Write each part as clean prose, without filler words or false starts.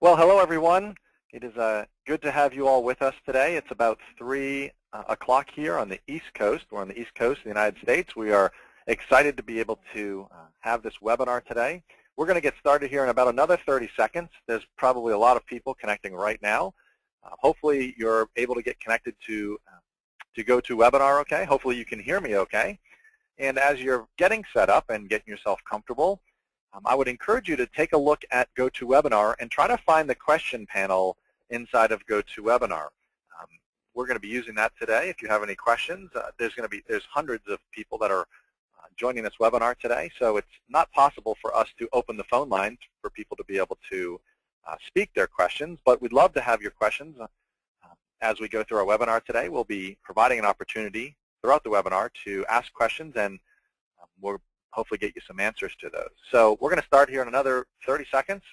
Well, hello everyone. It is good to have you all with us today. It's about 3 o'clock here on the East Coast. We're on the East Coast of the United States. We are excited to be able to have this webinar today. We're going to get started here in about another 30 seconds. There's probably a lot of people connecting right now. Hopefully you're able to get connected to GoToWebinar okay. Hopefully you can hear me okay. And as you're getting set up and getting yourself comfortable, I would encourage you to take a look at GoToWebinar and try to find the question panel inside of GoToWebinar. We're going to be using that today. If you have any questions, there's hundreds of people that are joining this webinar today, so it's not possible for us to open the phone lines for people to be able to speak their questions, but we'd love to have your questions. As we go through our webinar today, we'll be providing an opportunity throughout the webinar to ask questions, and we'll hopefully get you some answers to those. So we're going to start here in another 30 seconds,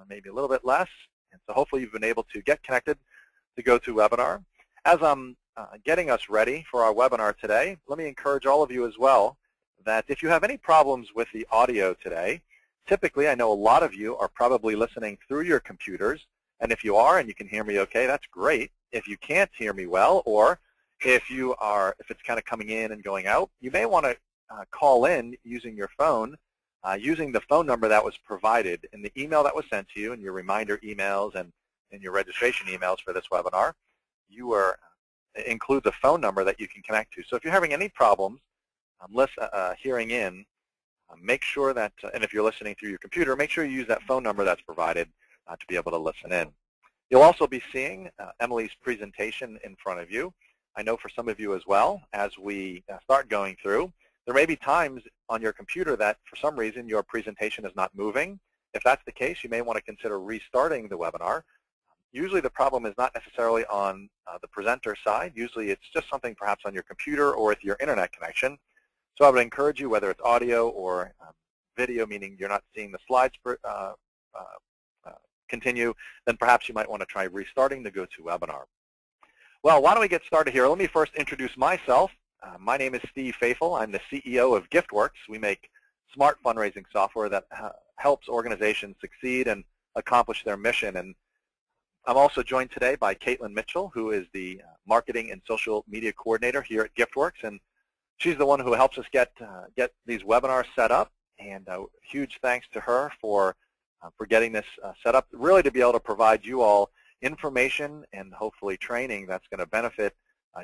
maybe a little bit less. And so hopefully you've been able to get connected to GoToWebinar. As I'm getting us ready for our webinar today, let me encourage all of you as well that if you have any problems with the audio today, typically I know a lot of you are probably listening through your computers. And if you are and you can hear me okay, that's great. If you can't hear me well, or if it's kind of coming in and going out, you may want to call in using your phone, using the phone number that was provided in the email that was sent to you, and your reminder emails and your registration emails for this webinar. Includes a phone number that you can connect to. So if you're having any problems hearing in, make sure that, and if you're listening through your computer, make sure you use that phone number that's provided to be able to listen in. You'll also be seeing Emily's presentation in front of you. I know for some of you as well, as we start going through, there may be times on your computer that for some reason your presentation is not moving. If that's the case, you may want to consider restarting the webinar. Usually the problem is not necessarily on the presenter side. Usually it's just something perhaps on your computer or with your internet connection. So I would encourage you, whether it's audio or video, meaning you're not seeing the slides continue, then perhaps you might want to try restarting the GoToWebinar. Well, why don't we get started here? Let me first introduce myself. My name is Steve Faithful. I'm the CEO of GiftWorks. We make smart fundraising software that helps organizations succeed and accomplish their mission. And I'm also joined today by Caitlin Mitchell, who is the marketing and social media coordinator here at GiftWorks. And she's the one who helps us get these webinars set up. And huge thanks to her for getting this set up, really to be able to provide you all information and hopefully training that's going to benefit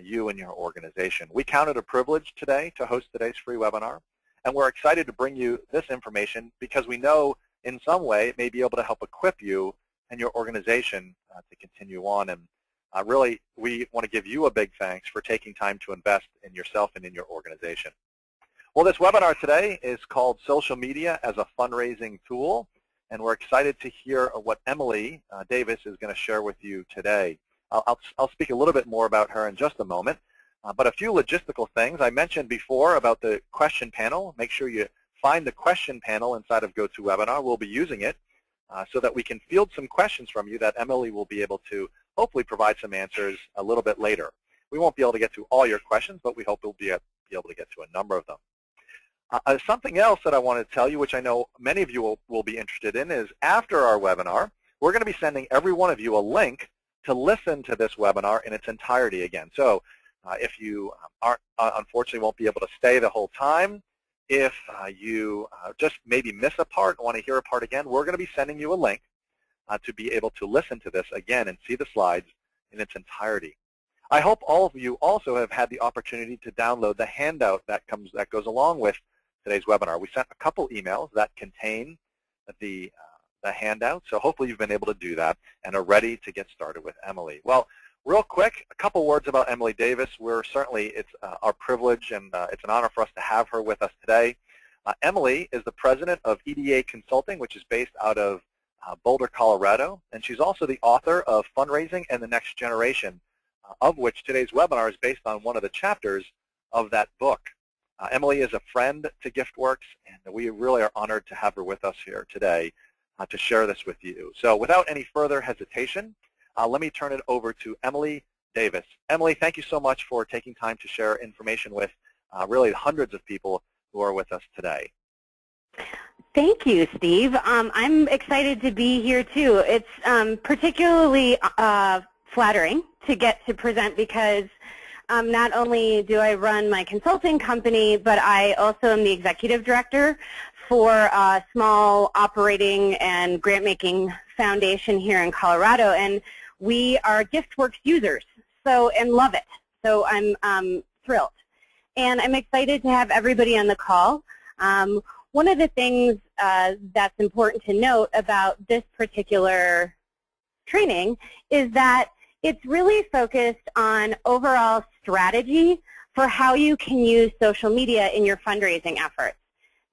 you and your organization. We count it a privilege today to host today's free webinar, and we're excited to bring you this information because we know in some way it may be able to help equip you and your organization to continue on. And really, we want to give you a big thanks for taking time to invest in yourself and in your organization. Well, this webinar today is called Social Media as a Fundraising Tool, and we're excited to hear what Emily Davis is going to share with you today. I'll speak a little bit more about her in just a moment, but a few logistical things. I mentioned before about the question panel. Make sure you find the question panel inside of GoToWebinar. We'll be using it so that we can field some questions from you that Emily will be able to hopefully provide some answers a little bit later. We won't be able to get to all your questions, but we hope we'll be able to get to a number of them. Something else that I want to tell you, which I know many of you will be interested in, is after our webinar, we're going to be sending every one of you a link to listen to this webinar in its entirety again. So if you unfortunately won't be able to stay the whole time, if you just maybe miss a part, want to hear a part again, we're going to be sending you a link to be able to listen to this again and see the slides in its entirety. I hope all of you also have had the opportunity to download the handout that goes along with today's webinar. We sent a couple emails that contain the handout, so hopefully you've been able to do that and are ready to get started with Emily. Well, real quick, a couple words about Emily Davis. It's our privilege and it's an honor for us to have her with us today. Emily is the president of EDA Consulting, which is based out of Boulder, Colorado, and she's also the author of Fundraising and the Next Generation, of which today's webinar is based on one of the chapters of that book. Emily is a friend to GiftWorks, and we really are honored to have her with us here today to share this with you. So without any further hesitation, let me turn it over to Emily Davis. Emily, thank you so much for taking time to share information with really hundreds of people who are with us today. Thank you, Steve. I'm excited to be here too. It's particularly flattering to get to present because not only do I run my consulting company, but I also am the executive director for a small operating and grant-making foundation here in Colorado, and we are GiftWorks users and love it. So I'm thrilled. And I'm excited to have everybody on the call. One of the things that's important to note about this particular training is that it's really focused on overall strategy for how you can use social media in your fundraising efforts.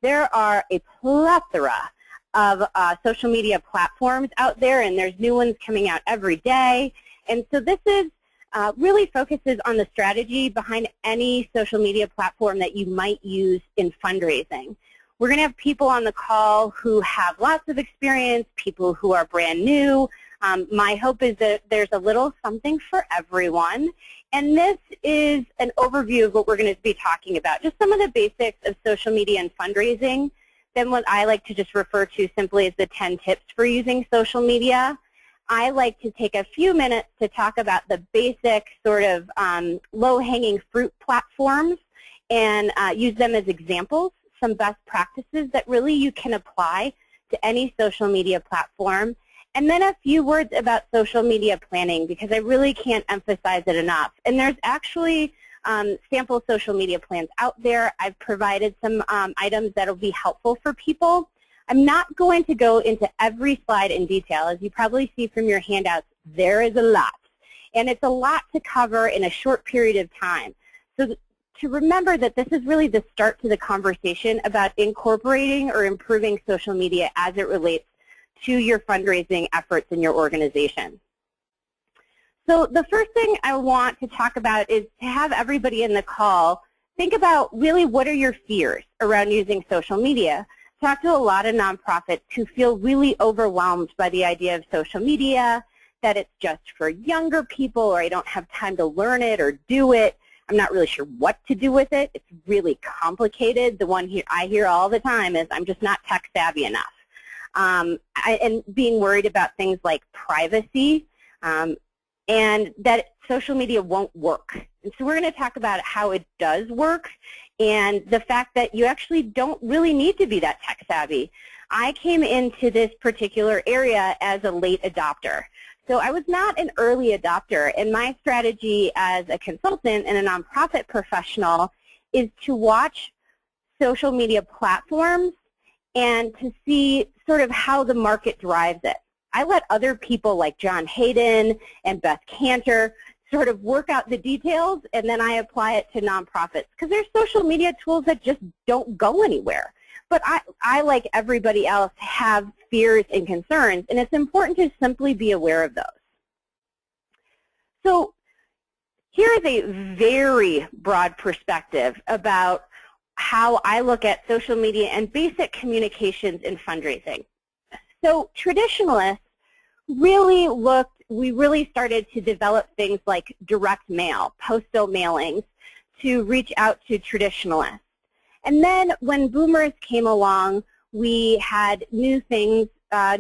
There are a plethora of social media platforms out there, and there's new ones coming out every day. And so this is really focuses on the strategy behind any social media platform that you might use in fundraising. We're going to have people on the call who have lots of experience, people who are brand new. My hope is that there's a little something for everyone. And this is an overview of what we're going to be talking about, just some of the basics of social media and fundraising, then what I like to just refer to simply as the 10 tips for using social media. I like to take a few minutes to talk about the basic sort of low-hanging fruit platforms and use them as examples, some best practices that really you can apply to any social media platform. And then a few words about social media planning, because I really can't emphasize it enough. And there's actually sample social media plans out there. I've provided some items that will be helpful for people. I'm not going to go into every slide in detail. As you probably see from your handouts, there is a lot. And it's a lot to cover in a short period of time. So to remember that this is really the start to the conversation about incorporating or improving social media as it relates to your fundraising efforts in your organization. So the first thing I want to talk about is to have everybody in the call think about really what are your fears around using social media. Talk to a lot of nonprofits who feel really overwhelmed by the idea of social media, that it's just for younger people, or I don't have time to learn it or do it. I'm not really sure what to do with it. It's really complicated. The one I hear all the time is I'm just not tech savvy enough. And being worried about things like privacy and that social media won't work. And so we're going to talk about how it does work and the fact that you actually don't really need to be that tech savvy. I came into this particular area as a late adopter. So I was not an early adopter, and my strategy as a consultant and a nonprofit professional is to watch social media platforms and to see sort of how the market drives it. I let other people like John Hayden and Beth Cantor sort of work out the details, and then I apply it to nonprofits because there's social media tools that just don't go anywhere. But I, like everybody else, have fears and concerns, and it's important to simply be aware of those. So here is a very broad perspective about how I look at social media and basic communications in fundraising. So traditionalists really we really started to develop things like direct mail, postal mailings, to reach out to traditionalists. And then when boomers came along, we had new things,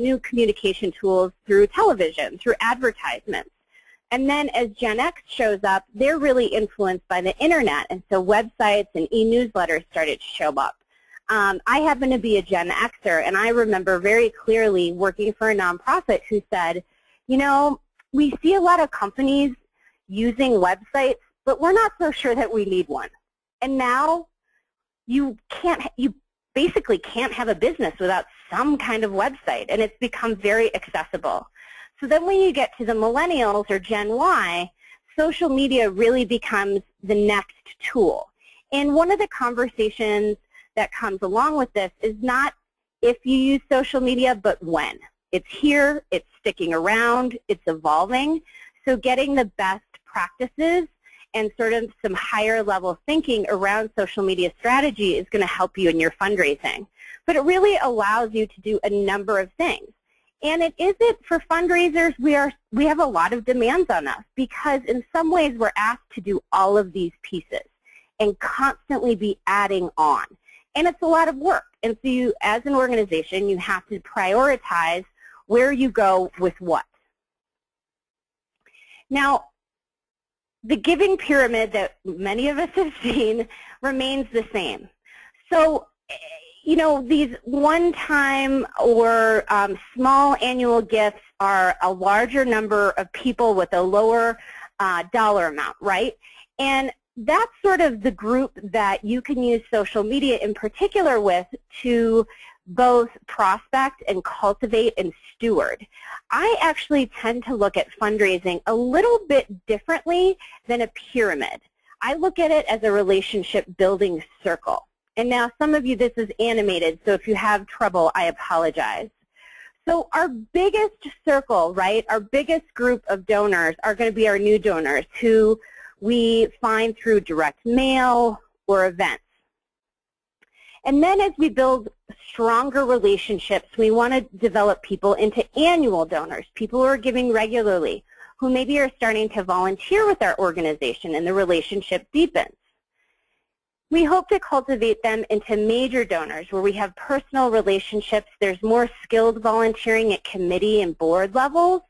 new communication tools through television, through advertisements. And then as Gen X shows up, they're really influenced by the internet, and so websites and e-newsletters started to show up. I happen to be a Gen Xer, and I remember very clearly working for a nonprofit who said, you know, we see a lot of companies using websites, but we're not so sure that we need one. And now you basically can't have a business without some kind of website, and it's become very accessible. So then when you get to the millennials or Gen Y, social media really becomes the next tool. And one of the conversations that comes along with this is not if you use social media, but when. It's here, it's sticking around, it's evolving. So getting the best practices and sort of some higher level thinking around social media strategy is going to help you in your fundraising. But it really allows you to do a number of things. And it isn't for fundraisers, we have a lot of demands on us because in some ways we're asked to do all of these pieces and constantly be adding on. And it's a lot of work. And so you, as an organization, you have to prioritize where you go with what. Now, the giving pyramid that many of us have seen remains the same. So, you know, these one-time or small annual gifts are a larger number of people with a lower dollar amount, right? And that's sort of the group that you can use social media in particular with to both prospect and cultivate and steward. I actually tend to look at fundraising a little bit differently than a pyramid. I look at it as a relationship building circle. And now some of you, this is animated, so if you have trouble, I apologize. So our biggest circle, right, our biggest group of donors are going to be our new donors who we find through direct mail or events. And then as we build stronger relationships, we want to develop people into annual donors, people who are giving regularly, who maybe are starting to volunteer with our organization and the relationship deepens. We hope to cultivate them into major donors where we have personal relationships. There's more skilled volunteering at committee and board levels.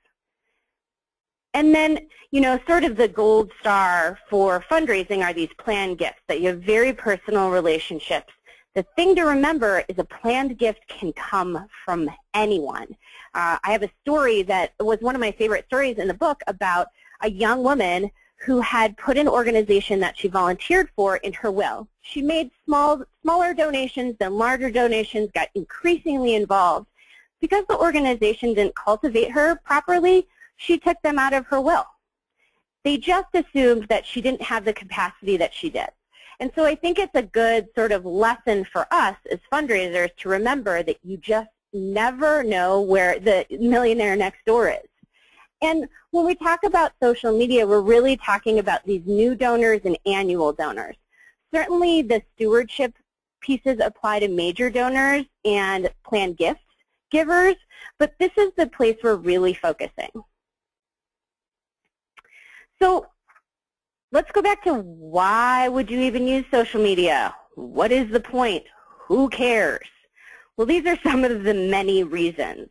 And then, you know, sort of the gold star for fundraising are these planned gifts, that you have very personal relationships. The thing to remember is a planned gift can come from anyone. I have a story that was one of my favorite stories in the book about a young woman who had put an organization that she volunteered for in her will. She made smaller donations, then larger donations, got increasingly involved. Because the organization didn't cultivate her properly, she took them out of her will. They just assumed that she didn't have the capacity that she did. And so I think it's a good sort of lesson for us as fundraisers to remember that you just never know where the millionaire next door is. And when we talk about social media, we're really talking about these new donors and annual donors. Certainly the stewardship pieces apply to major donors and planned gifts givers, but this is the place we're really focusing. So let's go back to why would you even use social media? What is the point? Who cares? Well, these are some of the many reasons.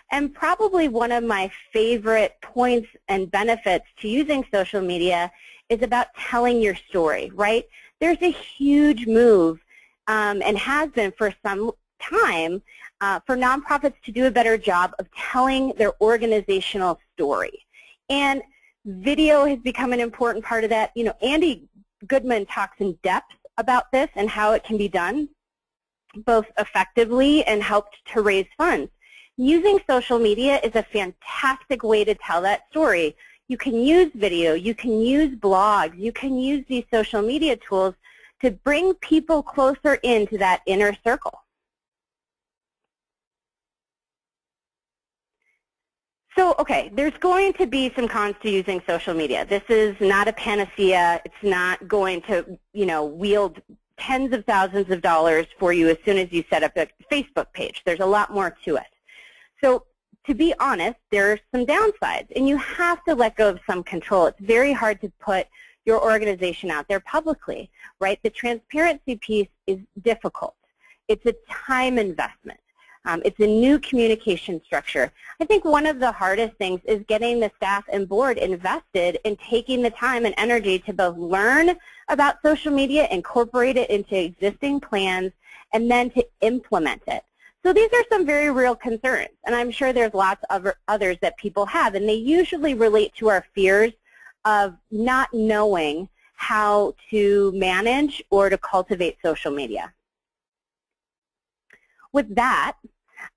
And probably one of my favorite points and benefits to using social media is about telling your story, right? There's a huge move, and has been for some time, for nonprofits to do a better job of telling their organizational story. And video has become an important part of that. You know, Andy Goodman talks in depth about this and how it can be done both effectively and helped to raise funds. Using social media is a fantastic way to tell that story. You can use video, you can use blogs, you can use these social media tools to bring people closer into that inner circle. So, okay, there's going to be some cons to using social media. This is not a panacea. It's not going to, you know, wield tens of thousands of dollars for you as soon as you set up a Facebook page. There's a lot more to it. So to be honest, there are some downsides, and you have to let go of some control. It's very hard to put your organization out there publicly, right? The transparency piece is difficult. It's a time investment. It's a new communication structure. I think one of the hardest things is getting the staff and board invested in taking the time and energy to both learn about social media, incorporate it into existing plans, and then to implement it. So these are some very real concerns, and I'm sure there's lots of others that people have, and they usually relate to our fears of not knowing how to manage or to cultivate social media. With that,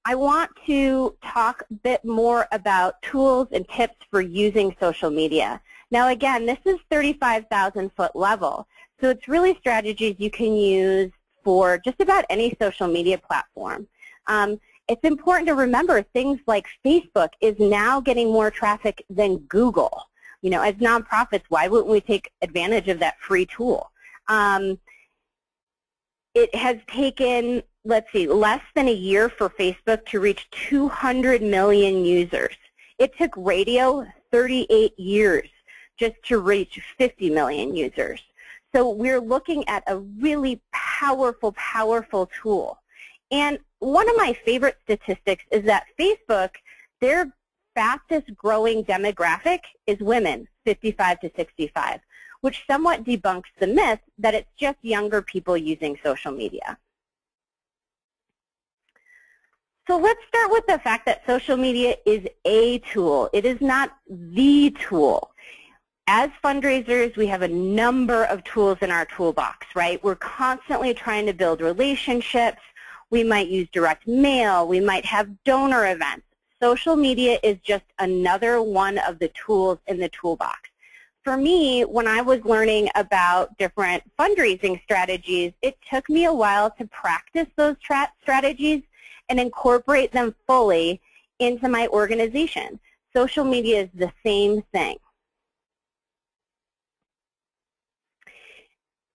I want to talk a bit more about tools and tips for using social media. Now again, this is 35,000-foot level, so it's really strategies you can use for just about any social media platform. It's important to remember things like Facebook is now getting more traffic than Google. You know, as nonprofits, why wouldn't we take advantage of that free tool? It has taken, let's see, less than a year for Facebook to reach 200 million users. It took radio 38 years just to reach 50 million users. So we're looking at a really powerful, powerful tool. And one of my favorite statistics is that Facebook, their fastest growing demographic is women, 55 to 65, which somewhat debunks the myth that it's just younger people using social media. So let's start with the fact that social media is a tool. It is not the tool. As fundraisers, we have a number of tools in our toolbox, right? We're constantly trying to build relationships. We might use direct mail. We might have donor events. Social media is just another one of the tools in the toolbox. For me, when I was learning about different fundraising strategies, it took me a while to practice those strategies and incorporate them fully into my organization. Social media is the same thing.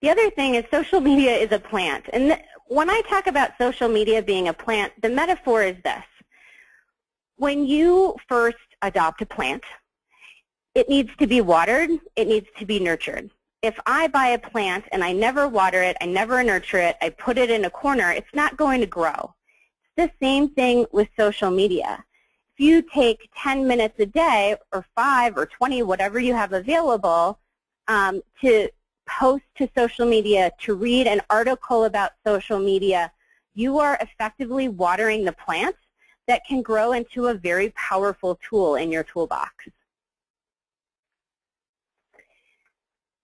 The other thing is social media is a plant. And when I talk about social media being a plant, the metaphor is this. When you first adopt a plant, it needs to be watered, it needs to be nurtured. If I buy a plant and I never water it, I never nurture it, I put it in a corner, it's not going to grow. It's the same thing with social media. If you take 10 minutes a day or 5 or 20, whatever you have available, to post to social media, to read an article about social media, you are effectively watering the plant that can grow into a very powerful tool in your toolbox.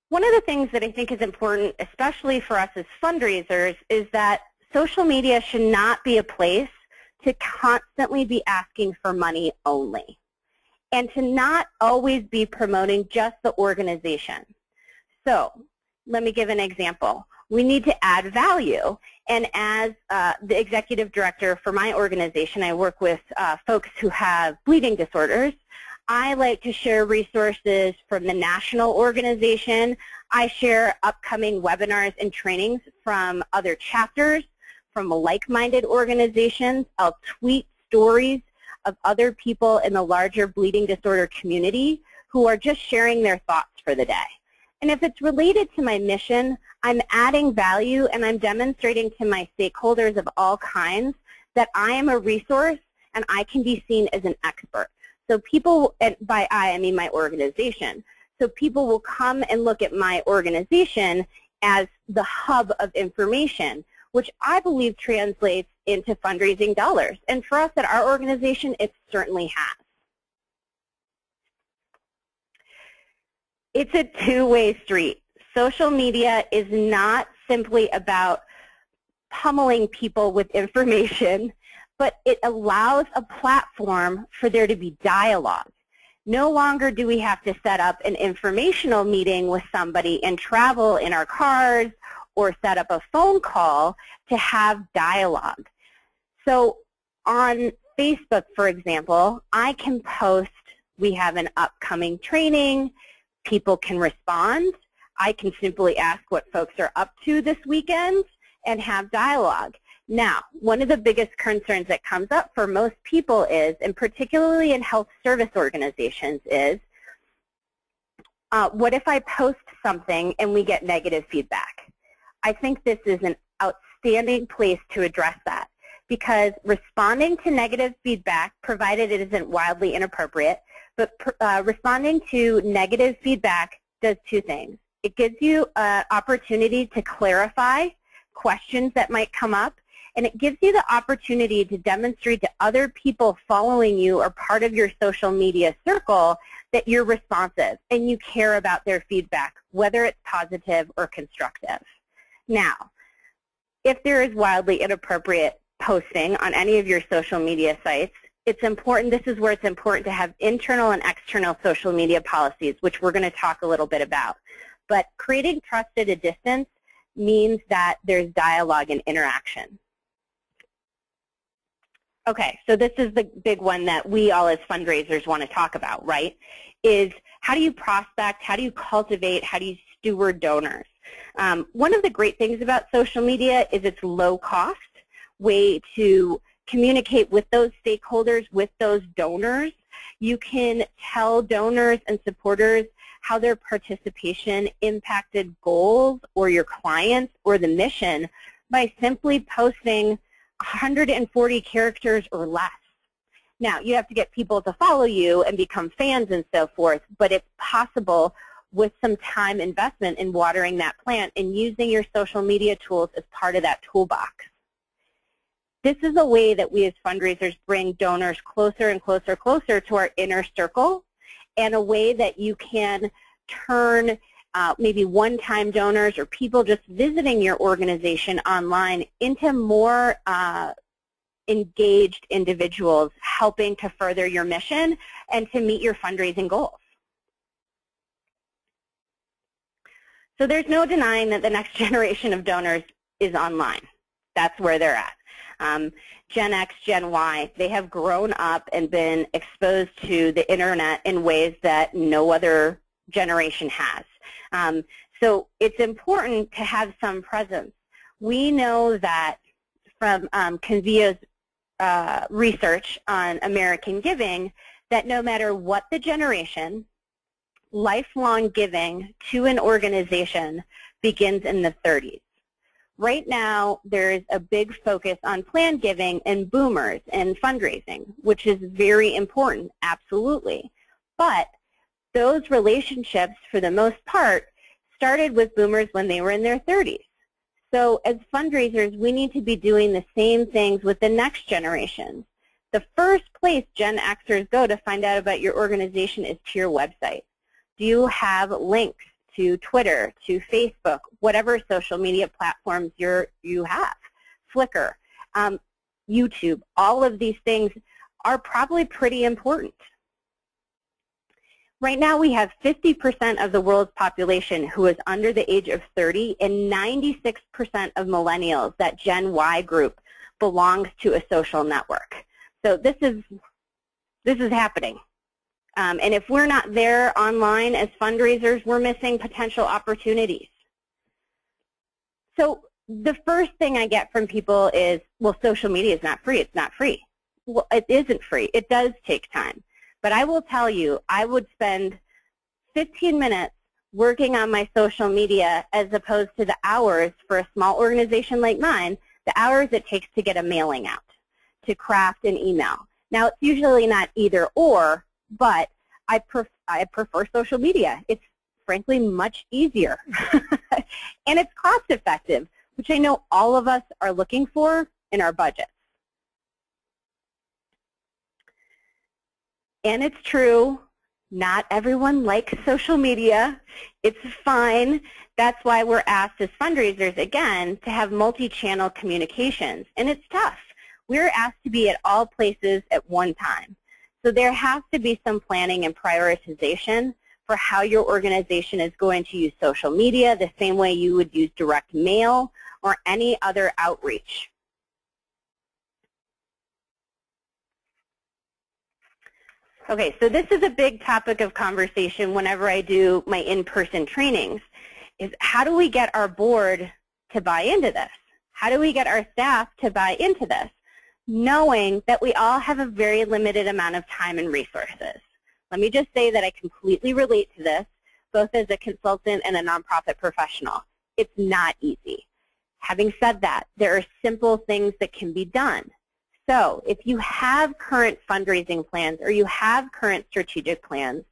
One of the things that I think is important, especially for us as fundraisers, is that social media should not be a place to constantly be asking for money only, and to not always be promoting just the organization. So let me give an example. We need to add value, and as the executive director for my organization, I work with folks who have bleeding disorders. I like to share resources from the national organization. I share upcoming webinars and trainings from other chapters, from like-minded organizations. I'll tweet stories of other people in the larger bleeding disorder community who are just sharing their thoughts for the day. And if it's related to my mission, I'm adding value and I'm demonstrating to my stakeholders of all kinds that I am a resource and I can be seen as an expert. So people, and by I mean my organization, so people will come and look at my organization as the hub of information, which I believe translates into fundraising dollars. And for us at our organization, it certainly has. It's a two-way street. Social media is not simply about pummeling people with information, but it allows a platform for there to be dialogue. No longer do we have to set up an informational meeting with somebody and travel in our cars or set up a phone call to have dialogue. So on Facebook, for example, I can post, we have an upcoming training, people can respond. I can simply ask what folks are up to this weekend and have dialogue. Now, one of the biggest concerns that comes up for most people is, and particularly in health service organizations, is what if I post something and we get negative feedback? I think this is an outstanding place to address that, because responding to negative feedback, provided it isn't wildly inappropriate, but responding to negative feedback does two things. It gives you an opportunity to clarify questions that might come up, and it gives you the opportunity to demonstrate to other people following you or part of your social media circle that you're responsive and you care about their feedback, whether it's positive or constructive. Now, if there is wildly inappropriate posting on any of your social media sites, it's important, this is where it's important to have internal and external social media policies, which we're going to talk a little bit about. But creating trust at a distance means that there's dialogue and interaction. Okay, so this is the big one that we all as fundraisers want to talk about, right? Is how do you prospect, how do you cultivate, how do you steward donors? One of the great things about social media is its low-cost way to communicate with those stakeholders, with those donors. You can tell donors and supporters how their participation impacted goals or your clients or the mission by simply posting 140 characters or less. Now, you have to get people to follow you and become fans and so forth, but it's possible with some time investment in watering that plant and using your social media tools as part of that toolbox. This is a way that we as fundraisers bring donors closer and closer to our inner circle, and a way that you can turn maybe one-time donors or people just visiting your organization online into more engaged individuals helping to further your mission and to meet your fundraising goals. So there's no denying that the next generation of donors is online. That's where they're at. Gen X, Gen Y, they have grown up and been exposed to the internet in ways that no other generation has. So it's important to have some presence. We know that from Convio's research on American giving that no matter what the generation, lifelong giving to an organization begins in the 30s. Right now, there's a big focus on planned giving and boomers and fundraising, which is very important, absolutely. But those relationships, for the most part, started with boomers when they were in their 30s. So as fundraisers, we need to be doing the same things with the next generation. The first place Gen Xers go to find out about your organization is to your website. Do you have links to Twitter, to Facebook, whatever social media platforms you have, Flickr, YouTube? All of these things are probably pretty important. Right now we have 50% of the world's population who is under the age of 30, and 96% of millennials, that Gen Y group, belongs to a social network. So this is happening. And if we're not there online as fundraisers, we're missing potential opportunities. So the first thing I get from people is, well, social media is not free. It's not free. Well, it isn't free. It does take time. But I will tell you, I would spend 15 minutes working on my social media as opposed to the hours for a small organization like mine, the hours it takes to get a mailing out, to craft an email. Now, it's usually not either or, but I prefer social media. It's frankly much easier. And it's cost effective, which I know all of us are looking for in our budgets. And it's true, not everyone likes social media. It's fine. That's why we're asked as fundraisers, again, to have multi-channel communications. And it's tough. We're asked to be at all places at one time. So there has to be some planning and prioritization for how your organization is going to use social media, the same way you would use direct mail or any other outreach. Okay, so this is a big topic of conversation whenever I do my in-person trainings, is how do we get our board to buy into this? How do we get our staff to buy into this, knowing that we all have a very limited amount of time and resources? Let me just say that I completely relate to this, both as a consultant and a nonprofit professional. It's not easy. Having said that, there are simple things that can be done. So if you have current fundraising plans or you have current strategic plans,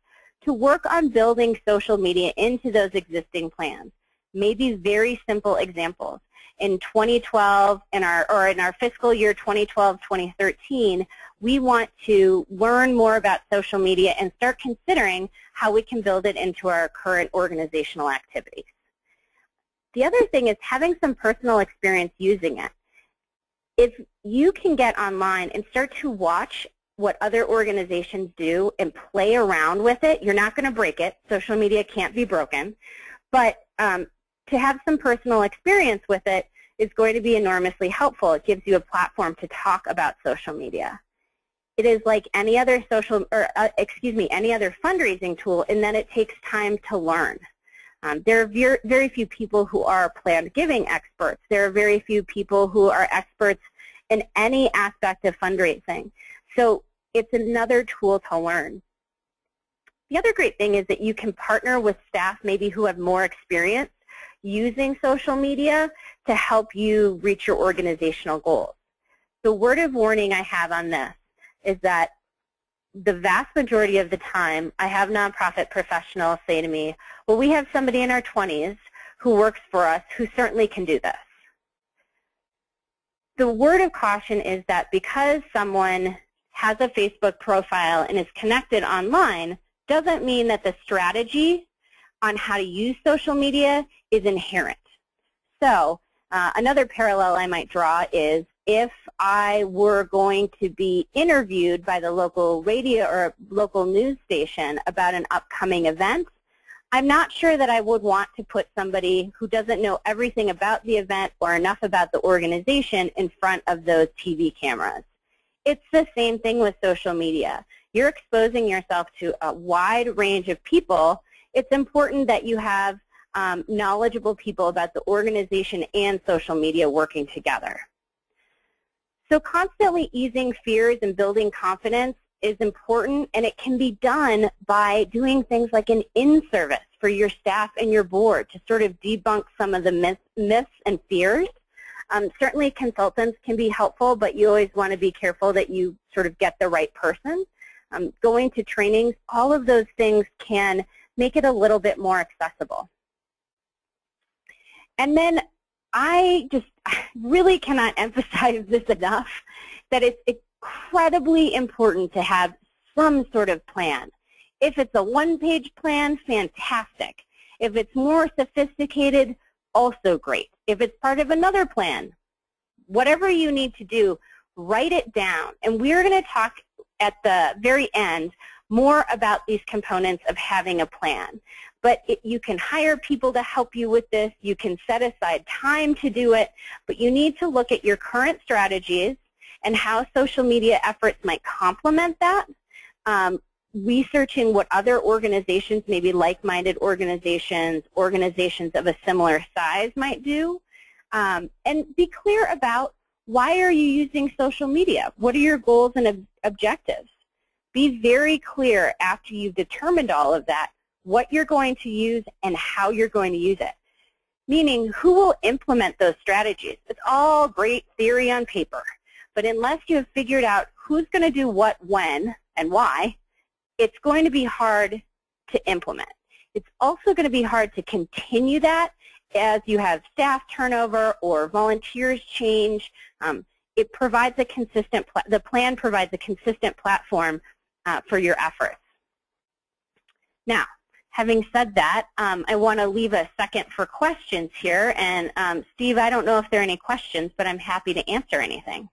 to work on building social media into those existing plans. Maybe very simple examples. In 2012, in our fiscal year 2012-2013, we want to learn more about social media and start considering how we can build it into our current organizational activities. The other thing is having some personal experience using it. If you can get online and start to watch what other organizations do and play around with it, you're not going to break it. Social media can't be broken. But to have some personal experience with it is going to be enormously helpful. It gives you a platform to talk about social media. It is like any other any other fundraising tool in that it takes time to learn. There are very few people who are planned giving experts. There are very few people who are experts in any aspect of fundraising. So it's another tool to learn. The other great thing is that you can partner with staff maybe who have more experience using social media to help you reach your organizational goals. The word of warning I have on this is that the vast majority of the time, I have nonprofit professionals say to me, well, we have somebody in our 20s who works for us who certainly can do this. The word of caution is that because someone has a Facebook profile and is connected online doesn't mean that the strategy on how to use social media is inherent. So another parallel I might draw is if I were going to be interviewed by the local radio or local news station about an upcoming event, I'm not sure that I would want to put somebody who doesn't know everything about the event or enough about the organization in front of those TV cameras. It's the same thing with social media. You're exposing yourself to a wide range of people. It's important that you have knowledgeable people about the organization and social media working together. So constantly easing fears and building confidence is important, and it can be done by doing things like an in-service for your staff and your board to sort of debunk some of the myths and fears. Certainly consultants can be helpful, but you always want to be careful that you sort of get the right person. Going to trainings, all of those things can make it a little bit more accessible. And then I really cannot emphasize this enough, that it's incredibly important to have some sort of plan. If it's a one-page plan, fantastic. If it's more sophisticated, also great. If it's part of another plan, whatever you need to do, write it down. And we're going to talk at the very end more about these components of having a plan. But you can hire people to help you with this. You can set aside time to do it. But you need to look at your current strategies and how social media efforts might complement that. Researching what other organizations, maybe like-minded organizations, organizations of a similar size might do. And be clear about why are you using social media? What are your goals and objectives? Be very clear after you've determined all of that what you're going to use and how you're going to use it. Meaning, who will implement those strategies? It's all great theory on paper, but unless you have figured out who's going to do what, when, and why, it's going to be hard to implement. It's also going to be hard to continue that as you have staff turnover or volunteers change. It provides a consistent, the plan provides a consistent platform for your efforts. Now, having said that, I want to leave a second for questions here. And Steve, I don't know if there are any questions, but I'm happy to answer anything.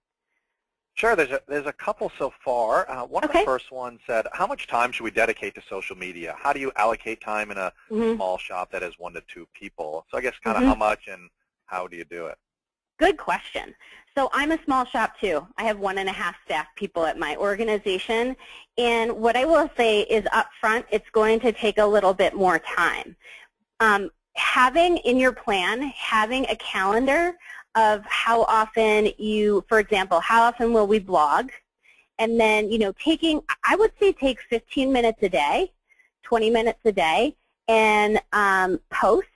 Sure, there's a couple so far. One of the first ones said, how much time should we dedicate to social media? How do you allocate time in a small shop that has 1 to 2 people? So I guess kind of how much and how do you do it? Good question. So I'm a small shop too. I have 1.5 staff people at my organization. And what I will say is up front, it's going to take a little bit more time. Having in your plan, having a calendar of how often you, for example, how often will we blog? And then, you know, I would say take 15 minutes a day, 20 minutes a day, and post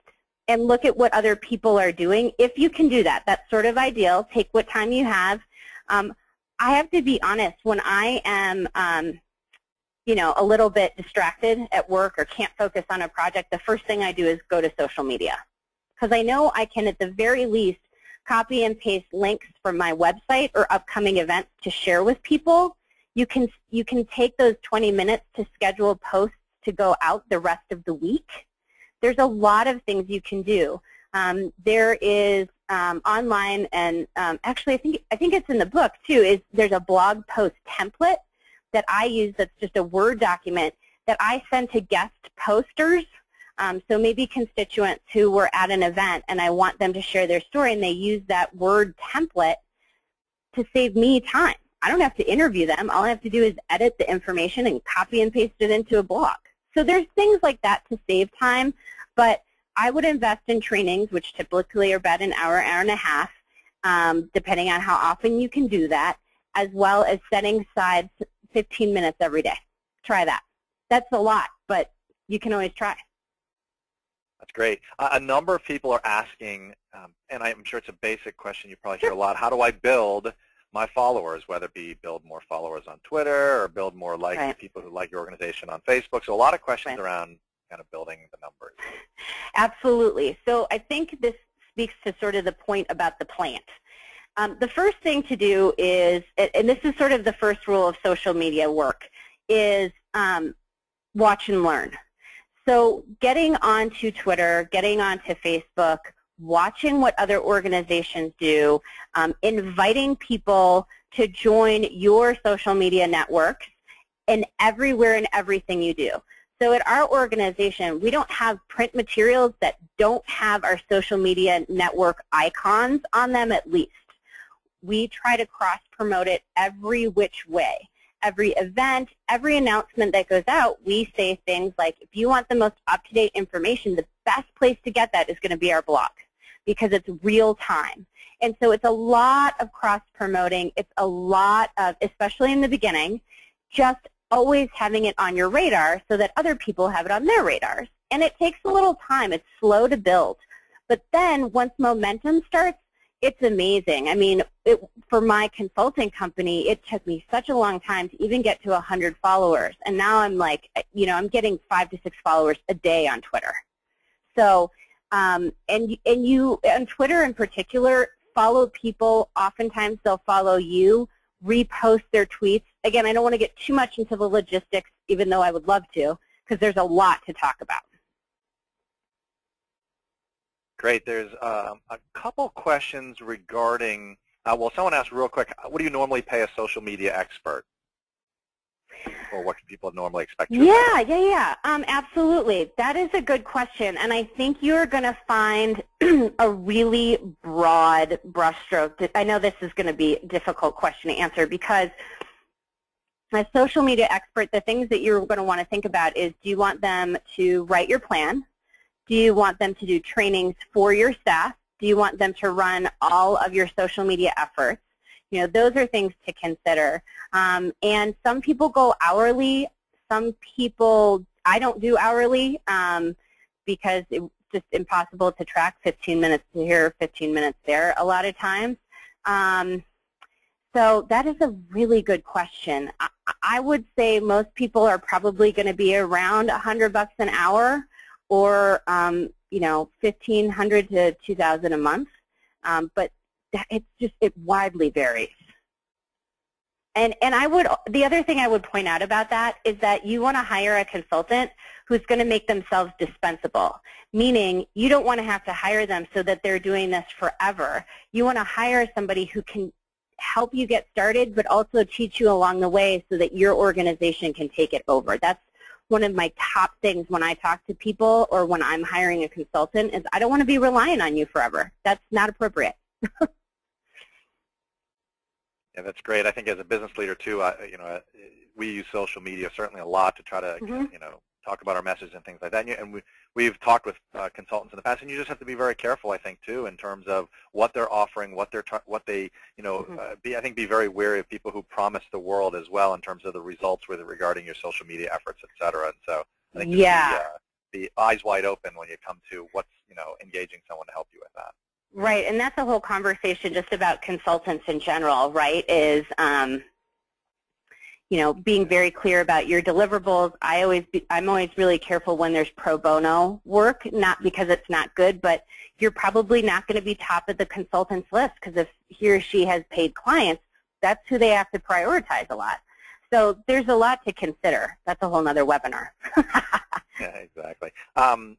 and look at what other people are doing. If you can do that, that's sort of ideal. Take what time you have. I have to be honest, when I am, you know, a little bit distracted at work or can't focus on a project, the first thing I do is go to social media. Because I know I can, at the very least, copy and paste links from my website or upcoming events to share with people. You can take those 20 minutes to schedule posts to go out the rest of the week. There's a lot of things you can do. There is online, and actually I think it's in the book too, there's a blog post template that I use that's just a Word document that I send to guest posters. So maybe constituents who were at an event and I want them to share their story, and they use that Word template to save me time. I don't have to interview them. All I have to do is edit the information and copy and paste it into a blog. So there's things like that to save time, but I would invest in trainings, which typically are about an hour, hour and a half, depending on how often you can do that, as well as setting aside 15 minutes every day. Try that. That's a lot, but you can always try. That's great. A number of people are asking, and I'm sure it's a basic question you probably hear a lot, how do I build my followers, whether it be build more followers on Twitter or build more Right. people who like your organization on Facebook. So a lot of questions Right. around kind of building the numbers. Absolutely. So I think this speaks to sort of the point about the plant. The first thing to do is, and this is sort of the first rule of social media work, is watch and learn. So getting onto Twitter, getting onto Facebook, watching what other organizations do, inviting people to join your social media networks, and everywhere and everything you do. So at our organization, we don't have print materials that don't have our social media network icons on them at least. We try to cross-promote it every which way. Every event, every announcement that goes out, we say things like, if you want the most up-to-date information, the best place to get that is going to be our blog because it's real time. And so it's a lot of cross-promoting. It's a lot of, especially in the beginning, just always having it on your radar so that other people have it on their radars. And it takes a little time. It's slow to build. But then once momentum starts, it's amazing. I mean, for my consulting company, it took me such a long time to even get to 100 followers. And now I'm like, you know, I'm getting 5 to 6 followers a day on Twitter. So, and you, on Twitter in particular, follow people. Oftentimes they'll follow you, repost their tweets. Again, I don't want to get too much into the logistics, even though I would love to, because there's a lot to talk about. Great. There's a couple questions regarding, well, someone asked real quick, what do you normally pay a social media expert? Or what can people normally expect you to pay? Absolutely. That is a good question, and I think you're going to find a really broad brushstroke. I know this is going to be a difficult question to answer because a social media expert, the things that you're going to want to think about is, do you want them to write your plan? Do you want them to do trainings for your staff? Do you want them to run all of your social media efforts? You know, those are things to consider. And some people go hourly. Some people, I don't do hourly because it's just impossible to track 15 minutes here, 15 minutes there a lot of times. So that is a really good question. I would say most people are probably going to be around $100 an hour, or you know, $1,500 to $2,000 a month, but it widely varies. And the other thing I would point out about that is that you want to hire a consultant who's going to make themselves dispensable, meaning you don't want to have to hire them so that they're doing this forever. You want to hire somebody who can help you get started, but also teach you along the way so that your organization can take it over. That's one of my top things when I talk to people or when I'm hiring a consultant is I don't want to be relying on you forever. That's not appropriate. Yeah, that's great. I think as a business leader too, you know, we use social media certainly a lot to try to, you know, talk about our message and things like that. And we've talked with consultants in the past, and you just have to be very careful, I think, too, in terms of what they're offering, what they, you know, I think be very wary of people who promise the world as well in terms of the results regarding your social media efforts, et cetera. And so I think just be eyes wide open when you come to what's, you know, engaging someone to help you with that. Right, and that's a whole conversation just about consultants in general, right, is, you know, being very clear about your deliverables. I'm always really careful when there's pro bono work, not because it's not good, but you're probably not going to be top of the consultant's list because if he or she has paid clients, that's who they have to prioritize a lot. So there's a lot to consider. That's a whole other webinar. Yeah, exactly.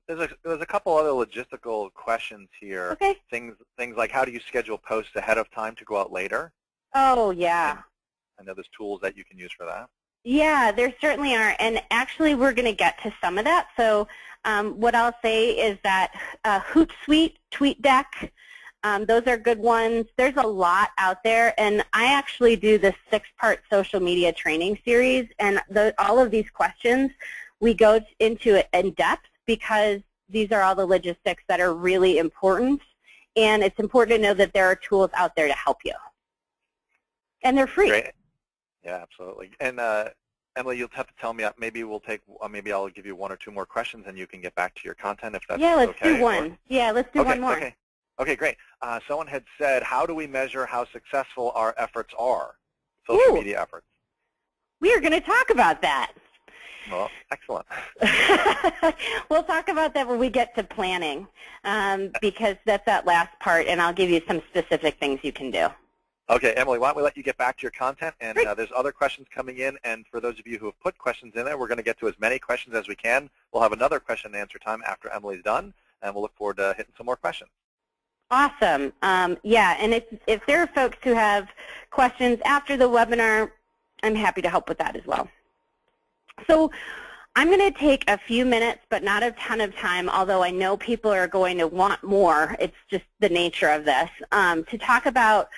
There's a couple other logistical questions here. Okay. Things like how do you schedule posts ahead of time to go out later? Oh, yeah. And I know there's tools that you can use for that. Yeah, there certainly are. And actually, we're going to get to some of that. So what I'll say is that Hootsuite, TweetDeck, those are good ones. There's a lot out there. And I actually do this 6-part social media training series. And all of these questions, we go into it in depth because these are all the logistics that are really important. And it's important to know that there are tools out there to help you. And they're free. Great. Yeah, absolutely. And Emily, you'll have to tell me. Maybe maybe I'll give you 1 or 2 more questions, and you can get back to your content if that's okay. Yeah, let's do one. Yeah, let's do one more. Okay, great. Someone had said, how do we measure how successful our efforts are, social media efforts? We are going to talk about that. Well, excellent. We'll talk about that when we get to planning, because that's that last part, and I'll give you some specific things you can do. Okay, Emily, why don't we let you get back to your content, and there's other questions coming in, and for those of you who have put questions in there, we're going to get to as many questions as we can. We'll have another question and answer time after Emily's done, and we'll look forward to hitting some more questions. Awesome. Yeah, and if there are folks who have questions after the webinar, I'm happy to help with that as well. So I'm going to take a few minutes, but not a ton of time, although I know people are going to want more. It's just the nature of this, to talk about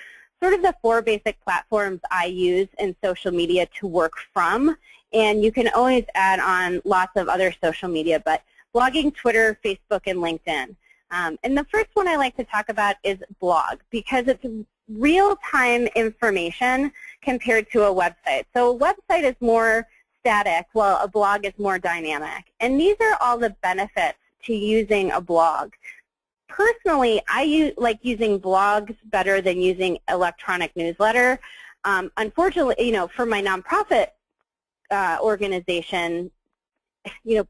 sort of the 4 basic platforms I use in social media to work from. And you can always add on lots of other social media, but blogging, Twitter, Facebook, and LinkedIn. And the first one I like to talk about is blog, because it's real-time information compared to a website. So a website is more static, while a blog is more dynamic. And these are all the benefits to using a blog. Personally, I like using blogs better than using electronic newsletter. Unfortunately, for my nonprofit organization,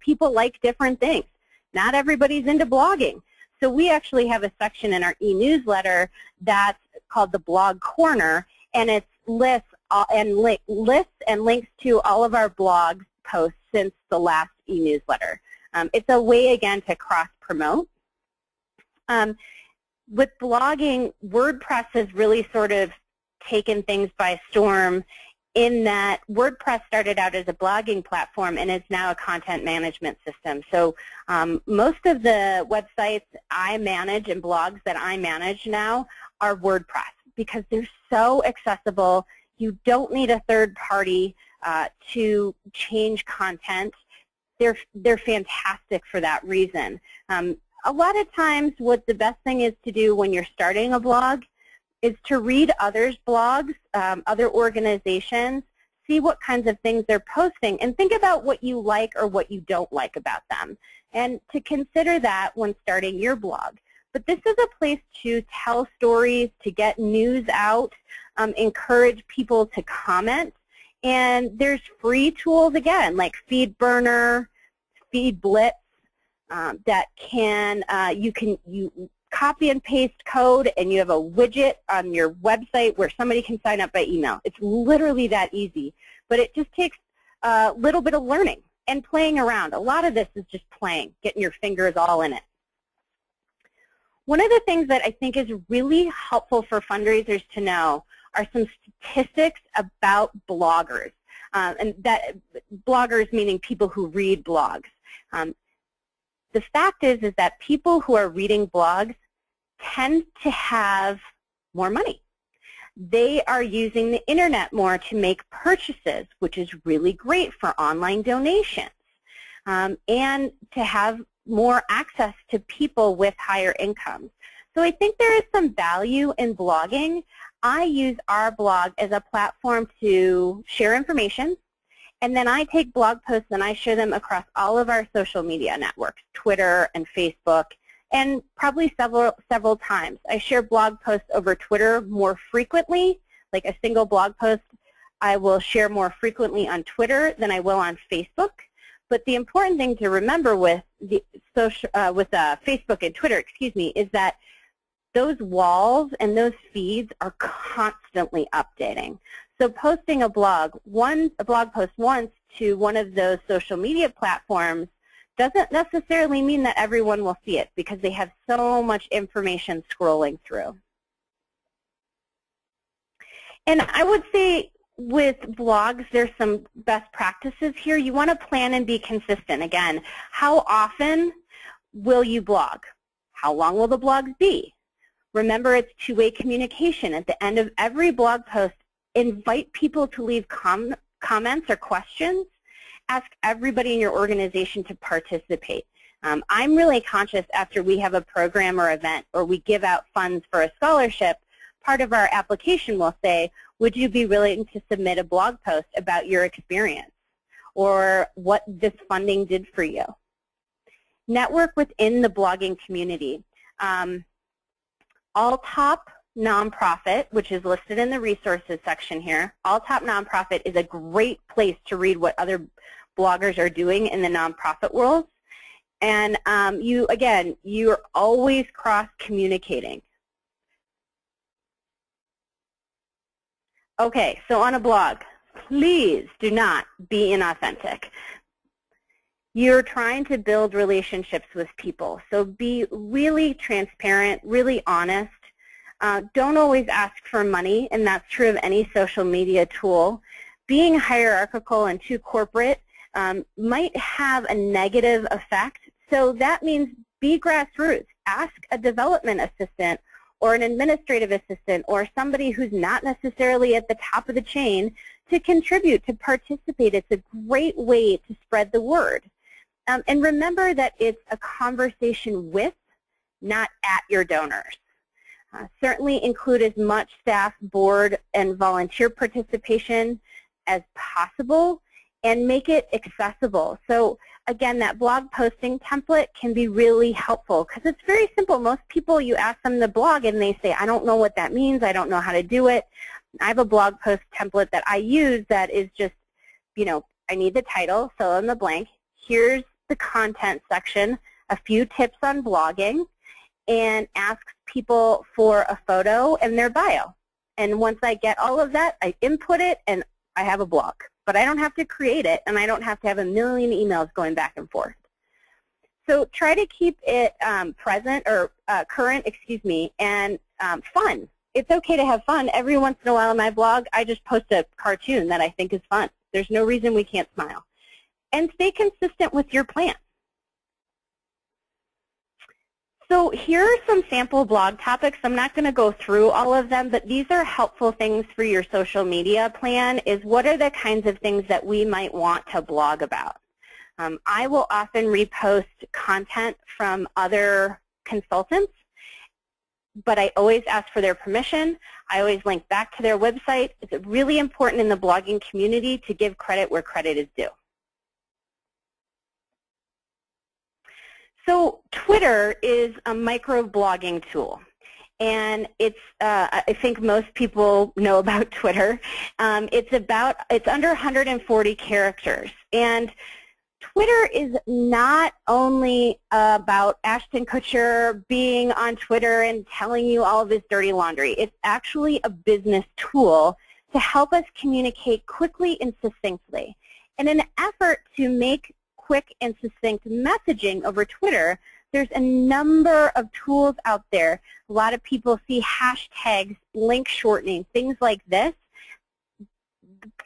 people like different things. Not everybody's into blogging. So we actually have a section in our e-newsletter that's called the Blog Corner, and it's lists and links to all of our blog posts since the last e-newsletter. It's a way, again, to cross-promote. With blogging, WordPress has really sort of taken things by storm, in that WordPress started out as a blogging platform and is now a content management system. So most of the websites I manage and blogs that I manage now are WordPress, because they're so accessible. You don't need a third party to change content. They're fantastic for that reason. A lot of times what the best thing is to do when you're starting a blog is to read others' blogs, other organizations, see what kinds of things they're posting, and think about what you like or what you don't like about them, and to consider that when starting your blog. But this is a place to tell stories, to get news out, encourage people to comment, and there's free tools, again, like FeedBurner, FeedBlitz, that you copy and paste code, and you have a widget on your website where somebody can sign up by email. It's literally that easy, but it just takes a little bit of learning and playing around. A lot of this is just playing, getting your fingers all in it. One of the things that I think is really helpful for fundraisers to know are some statistics about bloggers, and that bloggers meaning people who read blogs. The fact is that people who are reading blogs tend to have more money. They are using the internet more to make purchases, which is really great for online donations, and to have more access to people with higher incomes. So I think there is some value in blogging. I use our blog as a platform to share information, and then I take blog posts and I share them across all of our social media networks, Twitter and Facebook, and probably several times. I share blog posts over Twitter more frequently, like a single blog post I will share more frequently on Twitter than I will on Facebook. But the important thing to remember with Facebook and Twitter, is that those walls and those feeds are constantly updating. So posting a blog post once to one of those social media platforms doesn't necessarily mean that everyone will see it, because they have so much information scrolling through. And I would say with blogs, there's some best practices here. You want to plan and be consistent. Again, how often will you blog? How long will the blogs be? Remember, it's two-way communication. At the end of every blog post, invite people to leave comments or questions. Ask everybody in your organization to participate. I'm really conscious after we have a program or event or we give out funds for a scholarship, part of our application will say, would you be willing to submit a blog post about your experience or what this funding did for you? Network within the blogging community. All-Top Nonprofit, which is listed in the resources section here. All-Top Nonprofit is a great place to read what other bloggers are doing in the nonprofit world. And you're always cross-communicating. Okay, so on a blog, please do not be inauthentic. You're trying to build relationships with people, so be really transparent, really honest. Don't always ask for money, and that's true of any social media tool. Being hierarchical and too corporate might have a negative effect, so that means be grassroots. Ask a development assistant or an administrative assistant or somebody who's not necessarily at the top of the chain to contribute, to participate. It's a great way to spread the word. And remember that it's a conversation with, not at your donors. Certainly include as much staff, board, and volunteer participation as possible, and make it accessible. So again, that blog posting template can be really helpful because it's very simple. Most people, you ask them to blog and they say, I don't know what that means, I don't know how to do it. I have a blog post template that I use that is just, I need the title, fill in the blank. Here's the content section, a few tips on blogging, and asks people for a photo and their bio. And once I get all of that, I input it and I have a blog. But I don't have to create it, and I don't have to have a million emails going back and forth. So try to keep it current, and fun. It's okay to have fun. Every once in a while on my blog, I just post a cartoon that I think is fun. There's no reason we can't smile. And stay consistent with your plan. So here are some sample blog topics. I'm not going to go through all of them, but these are helpful things for your social media plan, is what are the kinds of things that we might want to blog about. I will often repost content from other consultants, but I always ask for their permission. I always link back to their website. It's really important in the blogging community to give credit where credit is due. So Twitter is a microblogging tool, and it's I think most people know about Twitter. It's under 140 characters, and Twitter is not only about Ashton Kutcher being on Twitter and telling you all of his dirty laundry. It's actually a business tool to help us communicate quickly and succinctly. In an effort to make quick and succinct messaging over Twitter, there's a number of tools out there. A lot of people see hashtags, link shortening, things like this.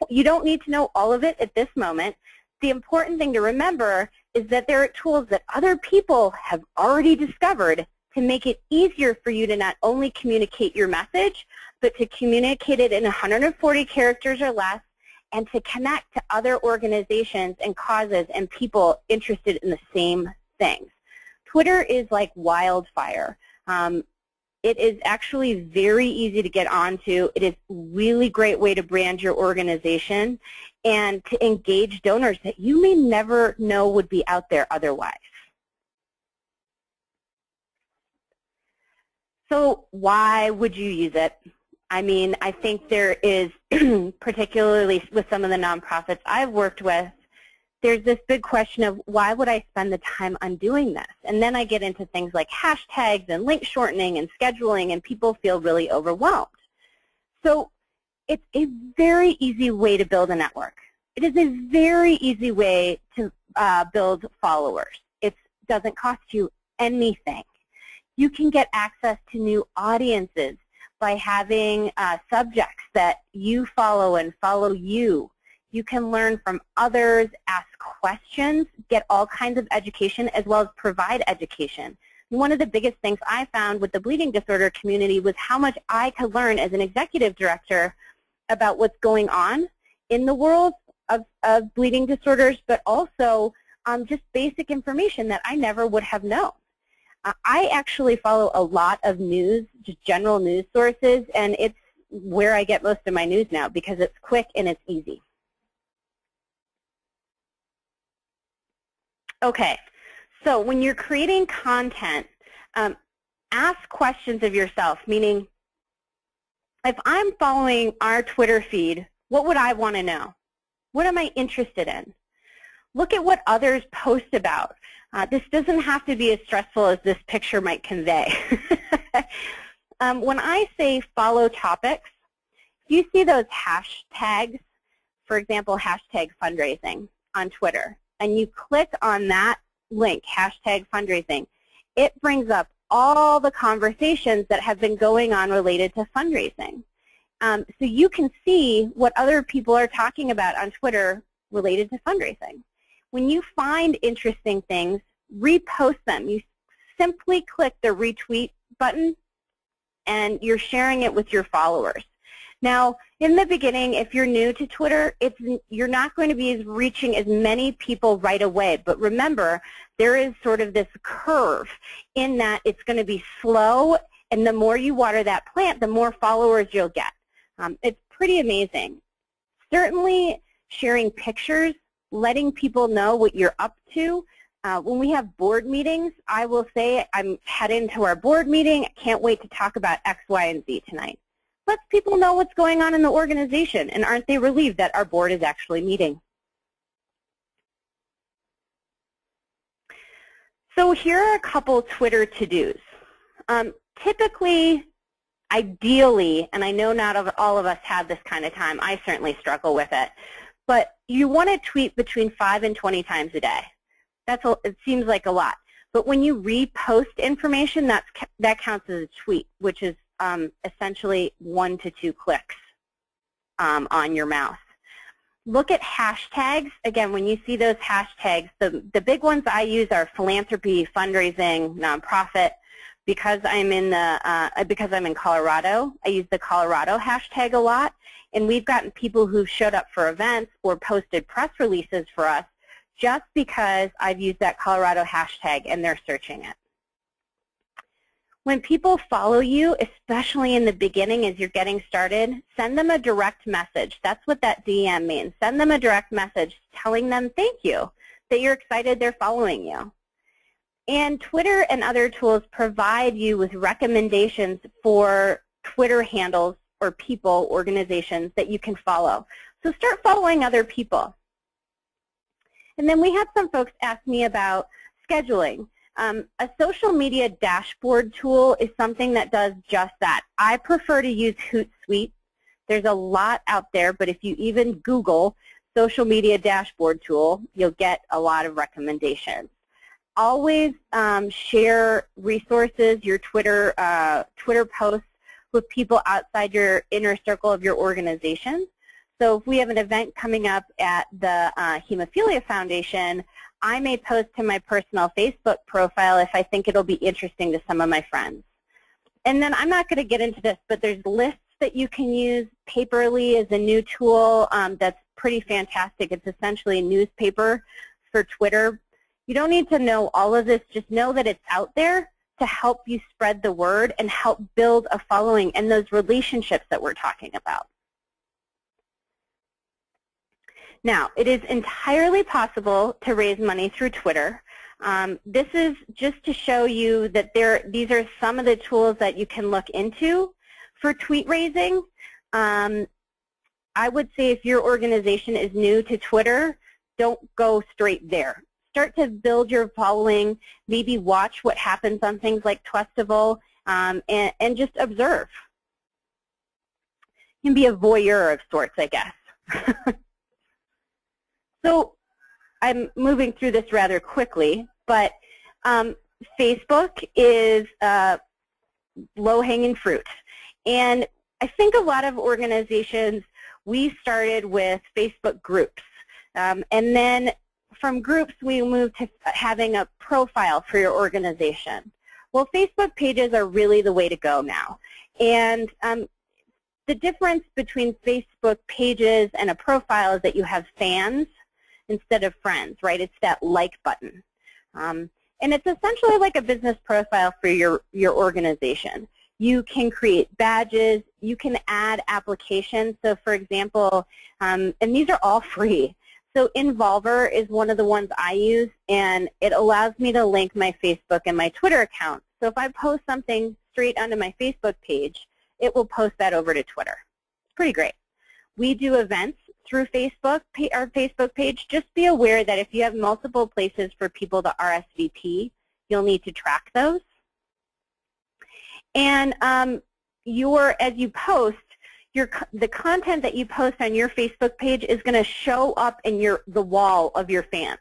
You don't need to know all of it at this moment. The important thing to remember is that there are tools that other people have already discovered to make it easier for you to not only communicate your message, but to communicate it in 140 characters or less, and to connect to other organizations and causes and people interested in the same things. Twitter is like wildfire. It is actually very easy to get onto. It is a really great way to brand your organization and to engage donors that you may never know would be out there otherwise. So why would you use it? I mean, I think there is, particularly with some of the nonprofits I've worked with, there's this big question of why would I spend the time on doing this? And then I get into things like hashtags and link shortening and scheduling, and people feel really overwhelmed. So it's a very easy way to build a network. It is a very easy way to build followers. It doesn't cost you anything. You can get access to new audiences by having subjects that you follow and follow you. You can learn from others, ask questions, get all kinds of education, as well as provide education. And one of the biggest things I found with the bleeding disorder community was how much I could learn as an executive director about what's going on in the world of bleeding disorders, but also just basic information that I never would have known. I actually follow a lot of news, just general news sources, and it's where I get most of my news now because it's quick and it's easy. Okay, so when you're creating content, ask questions of yourself, meaning if I'm following our Twitter feed, what would I want to know? What am I interested in? Look at what others post about. This doesn't have to be as stressful as this picture might convey. When I say follow topics, you see those hashtags, for example, hashtag fundraising on Twitter, and you click on that link, hashtag fundraising, it brings up all the conversations that have been going on related to fundraising. So you can see what other people are talking about on Twitter related to fundraising. When you find interesting things, repost them. You simply click the retweet button and you're sharing it with your followers. Now, in the beginning, if you're new to Twitter, you're not going to be reaching as many people right away. But remember, there is sort of this curve in that it's going to be slow, and the more you water that plant, the more followers you'll get. It's pretty amazing. Certainly, sharing pictures, letting people know what you're up to. When we have board meetings, I will say, I'm heading to our board meeting. I can't wait to talk about X, Y, and Z tonight. Lets people know what's going on in the organization, and aren't they relieved that our board is actually meeting? So here are a couple Twitter to-dos. Typically, ideally, and I know not all of us have this kind of time, I certainly struggle with it, but you want to tweet between 5 and 20 times a day. It seems like a lot. But when you repost information, that counts as a tweet, which is essentially 1 to 2 clicks on your mouse. Look at hashtags. Again, when you see those hashtags, the big ones I use are philanthropy, fundraising, nonprofit. Because I'm in Colorado, I use the Colorado hashtag a lot, and we've gotten people who've showed up for events or posted press releases for us just because I've used that Colorado hashtag and they're searching it. When people follow you, especially in the beginning as you're getting started, send them a direct message. That's what that DM means. Send them a direct message telling them thank you, that you're excited they're following you. And Twitter and other tools provide you with recommendations for Twitter handles or people, organizations that you can follow. So start following other people. And then we had some folks ask me about scheduling. A social media dashboard tool is something that does just that. I prefer to use Hootsuite. There's a lot out there, but if you even Google social media dashboard tool, you'll get a lot of recommendations. Always share resources, your Twitter posts with people outside your inner circle of your organization. So if we have an event coming up at the Hemophilia Foundation, I may post to my personal Facebook profile if I think it'll be interesting to some of my friends. And then I'm not going to get into this, but there's lists that you can use. Paperly is a new tool that's pretty fantastic. It's essentially a newspaper for Twitter. You don't need to know all of this. Just know that it's out there to help you spread the word and help build a following and those relationships that we're talking about. Now, it is entirely possible to raise money through Twitter. This is just to show you that these are some of the tools that you can look into for tweet raising. I would say if your organization is new to Twitter, don't go straight there. Start to build your following, maybe watch what happens on things like Twestival, and just observe. You can be a voyeur of sorts, I guess. So I'm moving through this rather quickly, but Facebook is low-hanging fruit. And I think a lot of organizations, we started with Facebook groups. And then from groups, we moved to having a profile for your organization. Well, Facebook pages are really the way to go now. And the difference between Facebook pages and a profile is that you have fans instead of friends, right? It's that like button. And it's essentially like a business profile for your organization. You can create badges. You can add applications. So, for example, and these are all free. So Involver is one of the ones I use, and it allows me to link my Facebook and my Twitter account. So if I post something straight onto my Facebook page, it will post that over to Twitter. It's pretty great. We do events through Facebook, our Facebook page. Just be aware that if you have multiple places for people to RSVP, you'll need to track those. And as you post, the content that you post on your Facebook page is going to show up in the wall of your fans.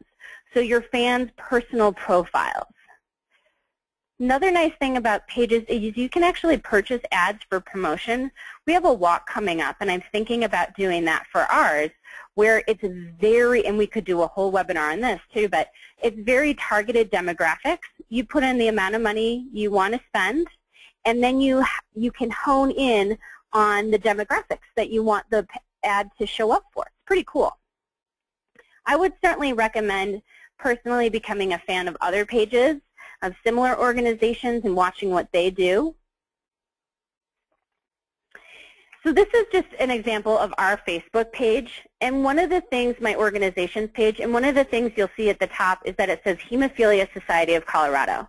So your fans' personal profiles. Another nice thing about pages is you can actually purchase ads for promotion. We have a walk coming up, and I'm thinking about doing that for ours, where it's and we could do a whole webinar on this too, but it's very targeted demographics. You put in the amount of money you want to spend, and then you can hone in on the demographics that you want the ad to show up for. It's pretty cool. I would certainly recommend personally becoming a fan of other pages of similar organizations and watching what they do. So this is just an example of our Facebook page, and one of the things, my organization's page, and one of the things you'll see at the top is that it says Hemophilia Society of Colorado.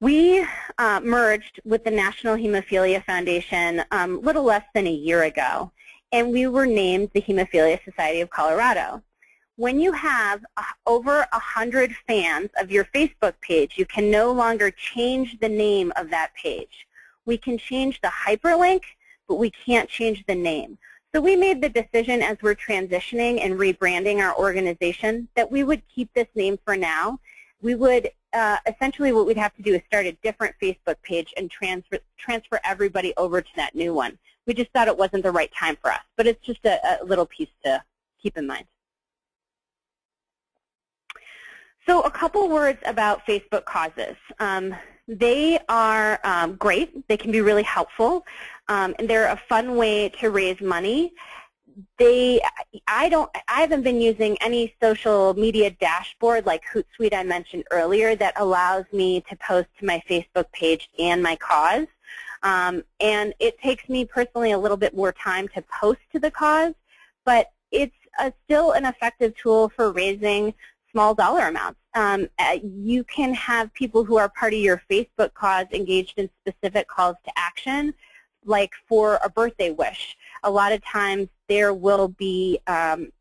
We merged with the National Hemophilia Foundation a little less than a year ago, and we were named the Hemophilia Society of Colorado. When you have over 100 fans of your Facebook page, you can no longer change the name of that page. We can change the hyperlink, but we can't change the name. So we made the decision as we're transitioning and rebranding our organization that we would keep this name for now. We would, essentially what we'd have to do is start a different Facebook page and transfer everybody over to that new one. We just thought it wasn't the right time for us, but it's just a little piece to keep in mind. So a couple words about Facebook causes. They are great. They can be really helpful, and they're a fun way to raise money. I haven't been using any social media dashboard like Hootsuite I mentioned earlier that allows me to post to my Facebook page and my cause. And it takes me personally a little bit more time to post to the cause, but it's still an effective tool for raising small dollar amounts. You can have people who are part of your Facebook cause engaged in specific calls to action, like for a birthday wish. A lot of times there will be an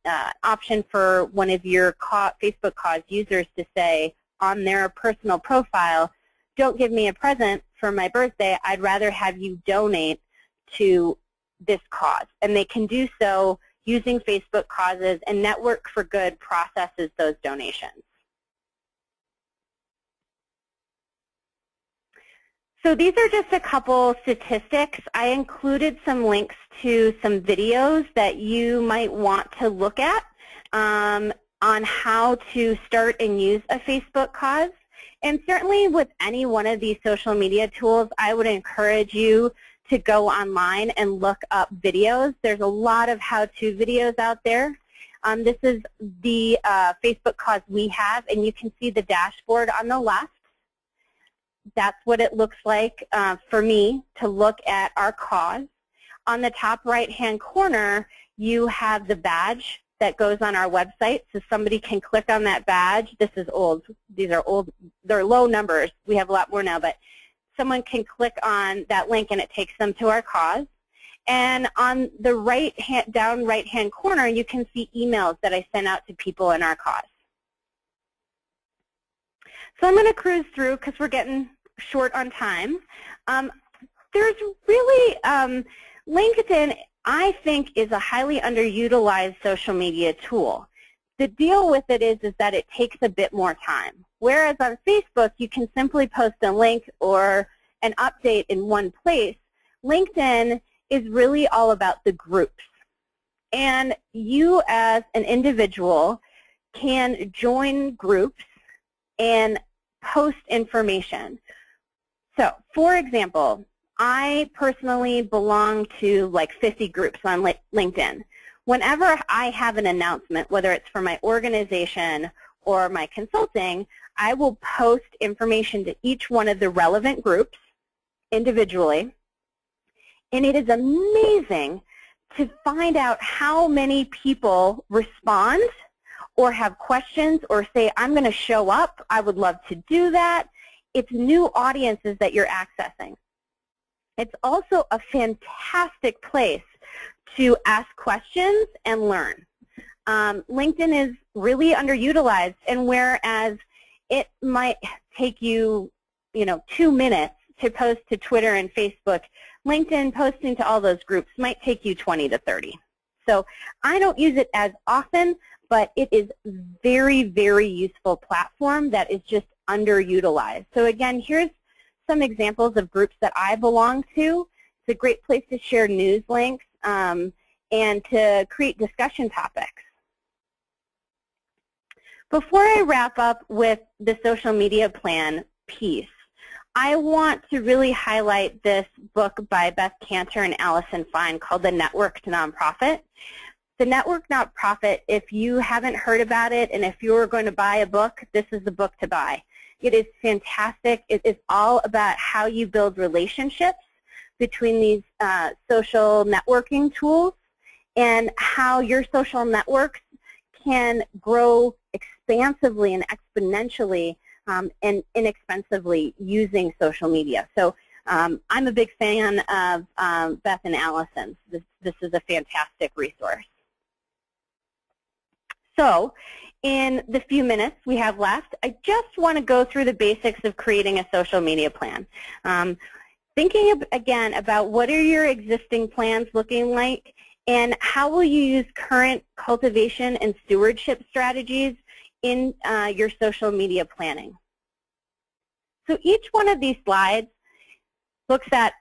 option for one of your Facebook cause users to say on their personal profile, don't give me a present for my birthday, I'd rather have you donate to this cause. And they can do so using Facebook causes, and Network for Good processes those donations. So these are just a couple statistics. I included some links to some videos that you might want to look at on how to start and use a Facebook cause. And certainly with any one of these social media tools, I would encourage you to go online and look up videos. There's a lot of how-to videos out there. This is the Facebook cause we have, and you can see the dashboard on the left. That's what it looks like for me to look at our cause. On the top right-hand corner, you have the badge that goes on our website, so somebody can click on that badge. This is old. These are old. They're low numbers. We have a lot more now, but someone can click on that link and it takes them to our cause. And on the down right-hand corner, you can see emails that I sent out to people in our cause. So I'm going to cruise through because we're getting short on time. There's really, LinkedIn, I think, is a highly underutilized social media tool. The deal with it is that it takes a bit more time. Whereas on Facebook, you can simply post a link or an update in one place. LinkedIn is really all about the groups. And you as an individual can join groups and post information. So, for example, I personally belong to like 50 groups on LinkedIn. Whenever I have an announcement, whether it's for my organization or my consulting, I will post information to each one of the relevant groups individually. And it is amazing to find out how many people respond or have questions or say, I'm going to show up, I would love to do that. it's new audiences that you're accessing. It's also a fantastic place to ask questions and learn. LinkedIn is really underutilized, and whereas it might take you, 2 minutes to post to Twitter and Facebook, LinkedIn posting to all those groups might take you 20 to 30. So I don't use it as often, but it is very, very useful platform that is just underutilized. So again, here's some examples of groups that I belong to. It's a great place to share news links and to create discussion topics. Before I wrap up with the social media plan piece, I want to really highlight this book by Beth Cantor and Allison Fine called The Networked Nonprofit. The Networked Nonprofit, if you haven't heard about it and if you're going to buy a book, this is the book to buy. It is fantastic. It is all about how you build relationships between these social networking tools and how your social networks can grow expansively and exponentially and inexpensively using social media. So I'm a big fan of Beth and Allison. This is a fantastic resource. So in the few minutes we have left, I just want to go through the basics of creating a social media plan. Thinking again about what are your existing plans looking like and how will you use current cultivation and stewardship strategies in your social media planning. So each one of these slides looks at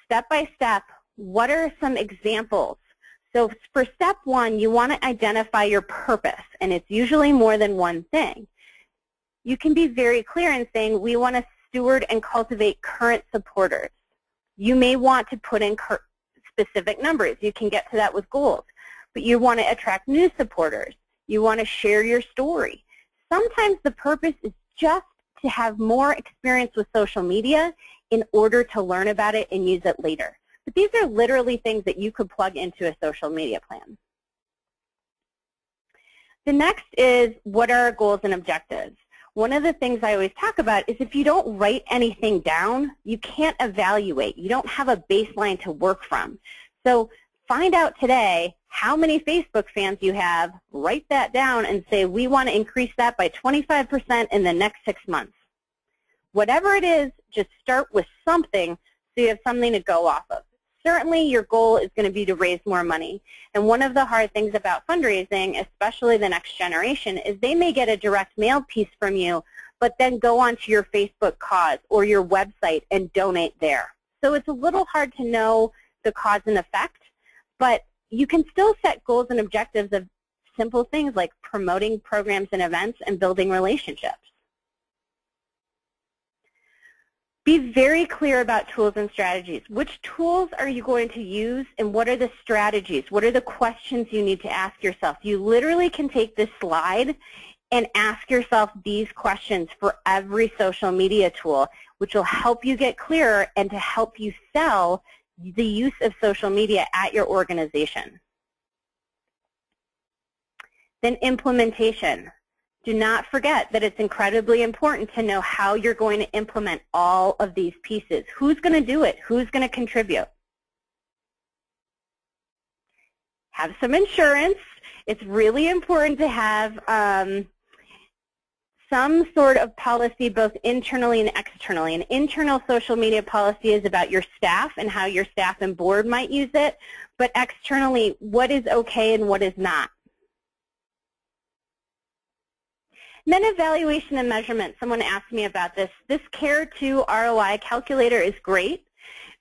step by step, what are some examples. So for step one, you want to identify your purpose, and it's usually more than one thing. You can be very clear in saying we want to steward and cultivate current supporters. You may want to put in specific numbers. You can get to that with goals. But you want to attract new supporters. You want to share your story. Sometimes the purpose is just to have more experience with social media in order to learn about it and use it later. But these are literally things that you could plug into a social media plan. The next is, what are our goals and objectives? One of the things I always talk about is if you don't write anything down, you can't evaluate. You don't have a baseline to work from. So find out today how many Facebook fans you have, write that down and say, we want to increase that by 25% in the next 6 months. Whatever it is, just start with something so you have something to go off of. Certainly your goal is going to be to raise more money. And one of the hard things about fundraising, especially the next generation, is they may get a direct mail piece from you, but then go onto your Facebook cause or your website and donate there. So it's a little hard to know the cause and effect, but you can still set goals and objectives of simple things like promoting programs and events and building relationships. Be very clear about tools and strategies. Which tools are you going to use and what are the strategies? What are the questions you need to ask yourself? You literally can take this slide and ask yourself these questions for every social media tool, which will help you get clearer and to help you sell the use of social media at your organization. Then implementation. Do not forget that it's incredibly important to know how you're going to implement all of these pieces. Who's going to do it? Who's going to contribute? Have some insurance. It's really important to have some sort of policy both internally and externally. An internal social media policy is about your staff and how your staff and board might use it, but externally, what is okay and what is not. And then evaluation and measurement. Someone asked me about this. This CARE2 ROI calculator is great.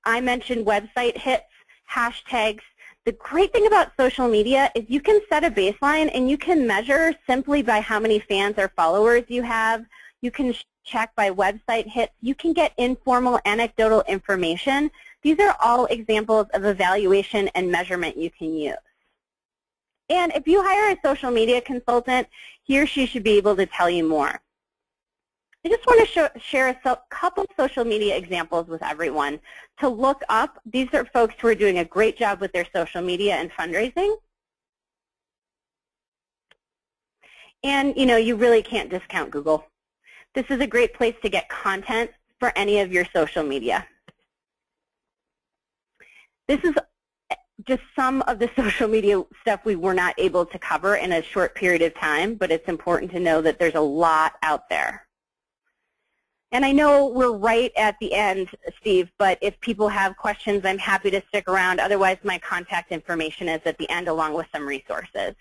I mentioned website hits, hashtags. The great thing about social media is you can set a baseline and you can measure simply by how many fans or followers you have. You can check by website hits. You can get informal anecdotal information. These are all examples of evaluation and measurement you can use. And if you hire a social media consultant, he or she should be able to tell you more. I just want to share a couple social media examples with everyone to look up. These are folks who are doing a great job with their social media and fundraising. And, you know, you really can't discount Google. This is a great place to get content for any of your social media. This is just some of the social media stuff we were not able to cover in a short period of time, but it's important to know that there's a lot out there. And I know we're right at the end, Steve, but if people have questions, I'm happy to stick around. Otherwise, my contact information is at the end along with some resources.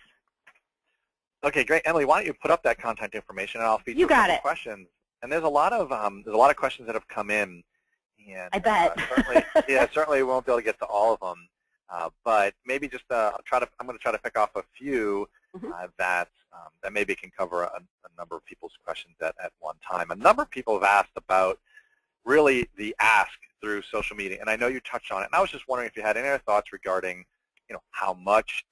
Okay, great. Emily, why don't you put up that contact information, and I'll feature you got it. questions. And there's a lot of questions that have come in. And, I bet. Certainly we won't be able to get to all of them. But maybe just I'm going to try to pick off a few that maybe can cover a number of people's questions at one time. A number of people have asked about really the ask through social media, and I know you touched on it. And I was just wondering if you had any other thoughts regarding, how much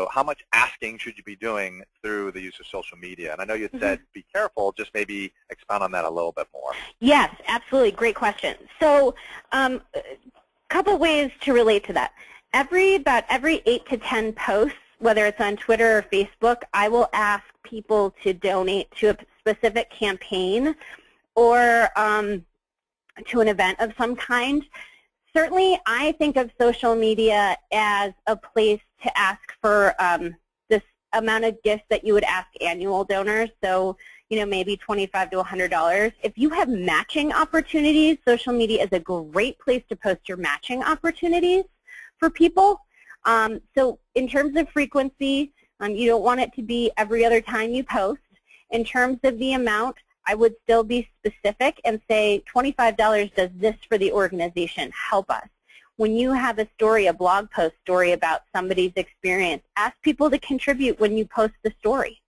how much asking should you be doing through the use of social media? And I know you said be careful. Just maybe expound on that a little bit more. Yes, absolutely. Great question. So, a couple ways to relate to that. About every 8 to 10 posts, whether it's on Twitter or Facebook, I will ask people to donate to a specific campaign or to an event of some kind. Certainly, I think of social media as a place to ask for this amount of gifts that you would ask annual donors, so maybe $25 to $100. If you have matching opportunities, social media is a great place to post your matching opportunities for people. So in terms of frequency, you don't want it to be every other time you post. In terms of the amount, I would still be specific and say $25 does this for the organization. Help us. When you have a story, a blog post story about somebody's experience, ask people to contribute when you post the story.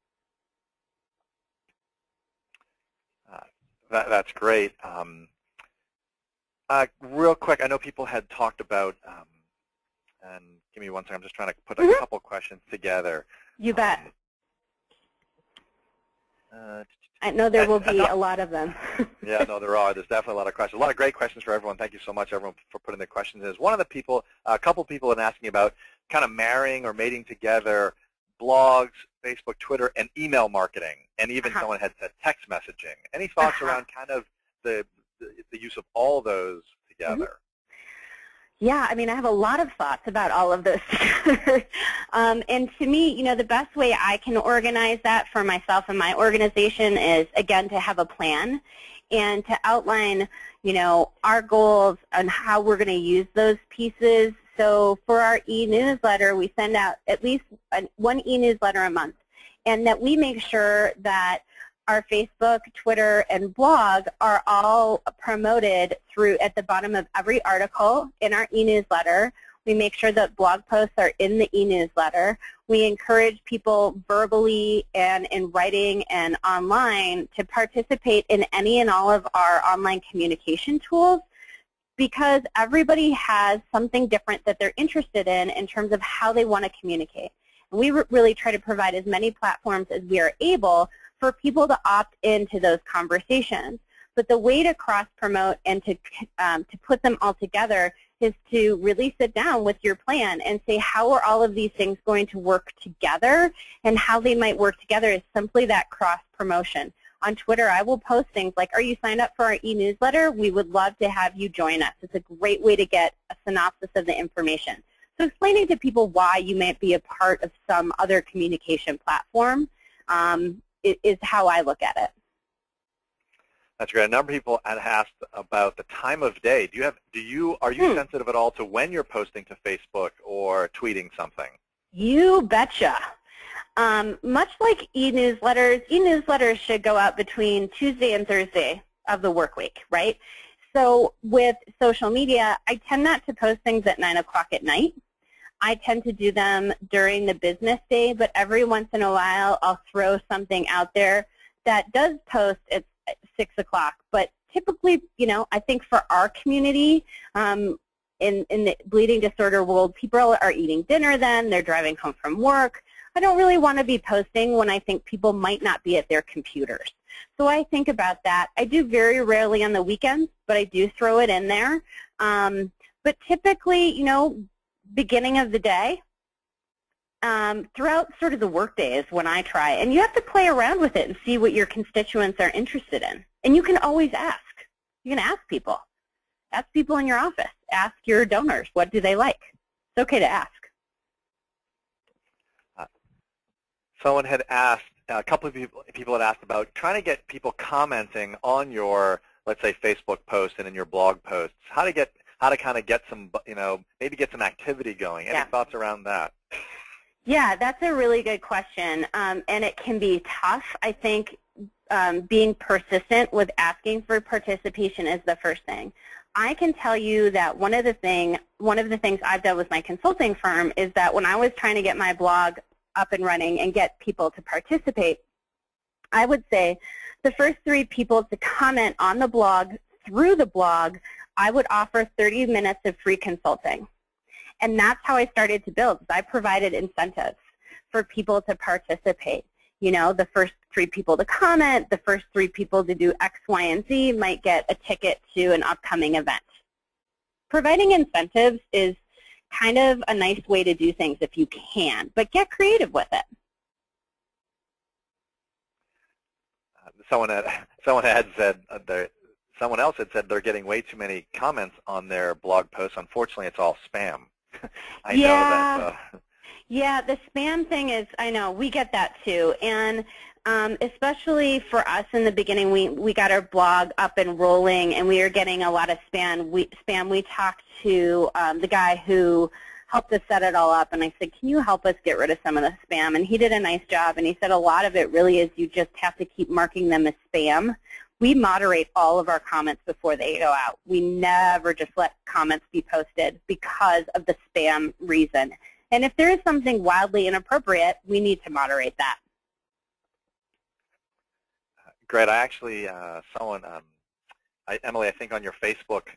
That's great. Real quick, I know people had talked about, and give me one second, I'm just trying to put a couple questions together. You bet. I know there will be a lot of them. Yeah, no, there are. There's definitely a lot of questions. A lot of great questions for everyone. Thank you so much, everyone, for putting the questions in. One of the people, a couple people have been asking about kind of marrying or mating together blogs, Facebook, Twitter, and email marketing, and even someone had said text messaging. Any thoughts around kind of the use of all those together? Yeah, I mean, I have a lot of thoughts about all of those together. And to me, the best way I can organize that for myself and my organization is, again, to have a plan and to outline, our goals and how we're going to use those pieces. So for our e-newsletter, we send out at least one e-newsletter a month, and that we make sure that our Facebook, Twitter, and blog are all promoted through at the bottom of every article in our e-newsletter. We make sure that blog posts are in the e-newsletter. We encourage people verbally and in writing and online to participate in any and all of our online communication tools, because everybody has something different that they're interested in terms of how they want to communicate. And we really try to provide as many platforms as we are able for people to opt into those conversations. But the way to cross-promote and to put them all together is to really sit down with your plan and say, how are all of these things going to work together? And how they might work together is simply that cross-promotion. On Twitter, I will post things like, are you signed up for our e-newsletter? We would love to have you join us. It's a great way to get a synopsis of the information. So explaining to people why you might be a part of some other communication platform is how I look at it. That's great. A number of people had asked about the time of day. Are you sensitive at all to when you're posting to Facebook or tweeting something? You betcha. Much like e-newsletters should go out between Tuesday and Thursday of the work week, right? So with social media, I tend not to post things at 9 o'clock at night. I tend to do them during the business day, but every once in a while I'll throw something out there that does post at 6 o'clock. But typically, I think for our community, in the bleeding disorder world, people are eating dinner then, they're driving home from work. I don't really want to be posting when I think people might not be at their computers. So I think about that. I do very rarely on the weekends, but I do throw it in there. But typically, beginning of the day, throughout sort of the work days when I try. And you have to play around with it and see what your constituents are interested in. And you can always ask. You can ask people. Ask people in your office. Ask your donors, what do they like? It's okay to ask. Someone had asked, a couple of people had asked about trying to get people commenting on your, let's say, Facebook post and in your blog posts. How to kind of get some, maybe get some activity going. Any thoughts around that? Yeah, that's a really good question, and it can be tough. I think being persistent with asking for participation is the first thing. I can tell you that one of the things I've done with my consulting firm is that when I was trying to get my blog up and running and get people to participate, I would say the first 3 people to comment on the blog, through the blog, I would offer 30 minutes of free consulting. And that's how I started to build. I provided incentives for people to participate. You know, the first 3 people to comment, the first 3 people to do X, Y, and Z might get a ticket to an upcoming event. Providing incentives is kind of a nice way to do things if you can, but get creative with it. Someone else had said they're getting way too many comments on their blog posts. Unfortunately, it's all spam. I know that. Yeah, the spam thing is, I know, we get that too. And especially for us in the beginning, we got our blog up and rolling, and we were getting a lot of spam. We talked to the guy who helped us set it all up, and I said, can you help us get rid of some of the spam? And he did a nice job, and he said a lot of it really is you just have to keep marking them as spam. We moderate all of our comments before they go out. We never just let comments be posted because of the spam reason. And if there is something wildly inappropriate, we need to moderate that. Great. I actually, Emily, I think on your Facebook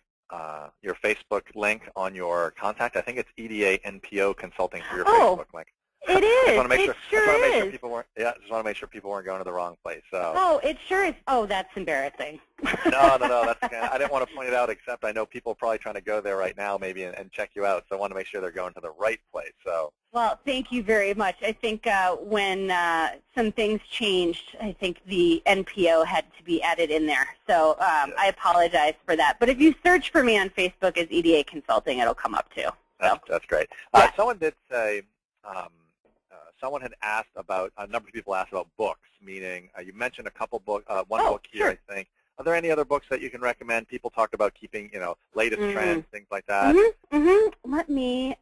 link on your contact, I think it's EDA NPO Consulting for your Facebook link. It is. Just want to make it sure, sure just want to make is. sure people weren't. Yeah, just want to make sure people weren't going to the wrong place. So. Oh, it sure is. Oh, that's embarrassing. No. That's okay. I didn't want to point it out, except I know people are probably trying to go there right now, maybe, and check you out. So I want to make sure they're going to the right place. So. Well, thank you very much. I think when some things changed, I think the NPO had to be added in there. So I apologize for that. But if you search for me on Facebook as EDA Consulting, it'll come up too. So. That's great. Yeah. Someone did say. Someone had asked about, a number of people asked about books, meaning you mentioned a couple books, one book here, sure. I think. Are there any other books that you can recommend? People talked about keeping, latest trends, things like that. Let me,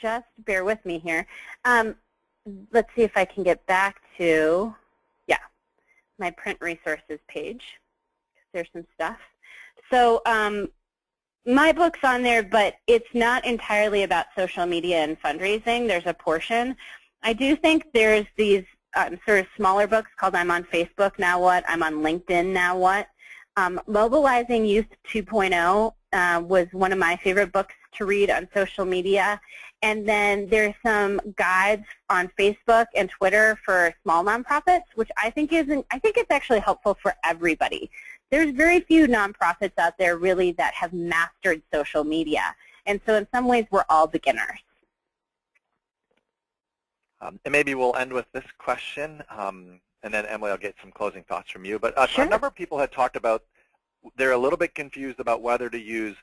just bear with me here. Let's see if I can get back to, my print resources page. There's some stuff. So, my book's on there, but it's not entirely about social media and fundraising. There's a portion. I do think there's these sort of smaller books called I'm on Facebook, Now What? I'm on LinkedIn, Now What? Mobilizing Youth 2.0 was one of my favorite books to read on social media. And then there's some guides on Facebook and Twitter for small nonprofits, which I think it's actually helpful for everybody. There's very few nonprofits out there really that have mastered social media. And so in some ways, we're all beginners. And maybe we'll end with this question, and then Emily, I'll get some closing thoughts from you. But Sure. A number of people had talked about, they're a little bit confused about whether to use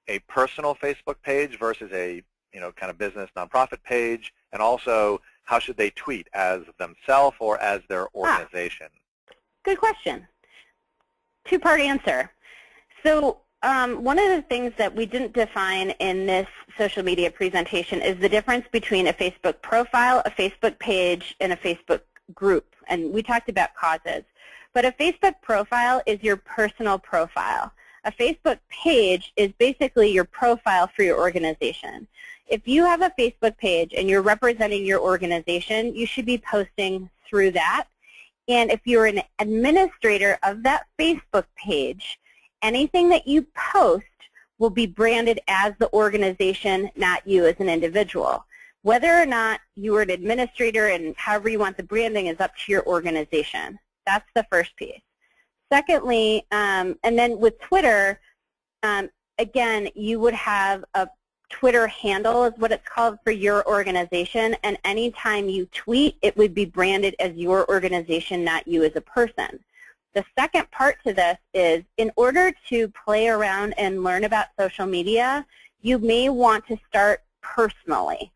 a personal Facebook page versus a kind of business nonprofit page, and also how should they tweet, as themselves or as their organization? Good question. Two-part answer. So one of the things that we didn't define in this social media presentation is the difference between a Facebook profile, a Facebook page, and a Facebook group. And we talked about causes. But a Facebook profile is your personal profile. A Facebook page is basically your profile for your organization. If you have a Facebook page and you're representing your organization, you should be posting through that. And if you're an administrator of that Facebook page, anything that you post will be branded as the organization, not you as an individual. Whether or not you are an administrator and however you want the branding is up to your organization. That's the first piece. Secondly, and then with Twitter, again, you would have a Twitter handle is what it's called for your organization, and anytime you tweet, it would be branded as your organization, not you as a person. The second part to this is, in order to play around and learn about social media, you may want to start personally.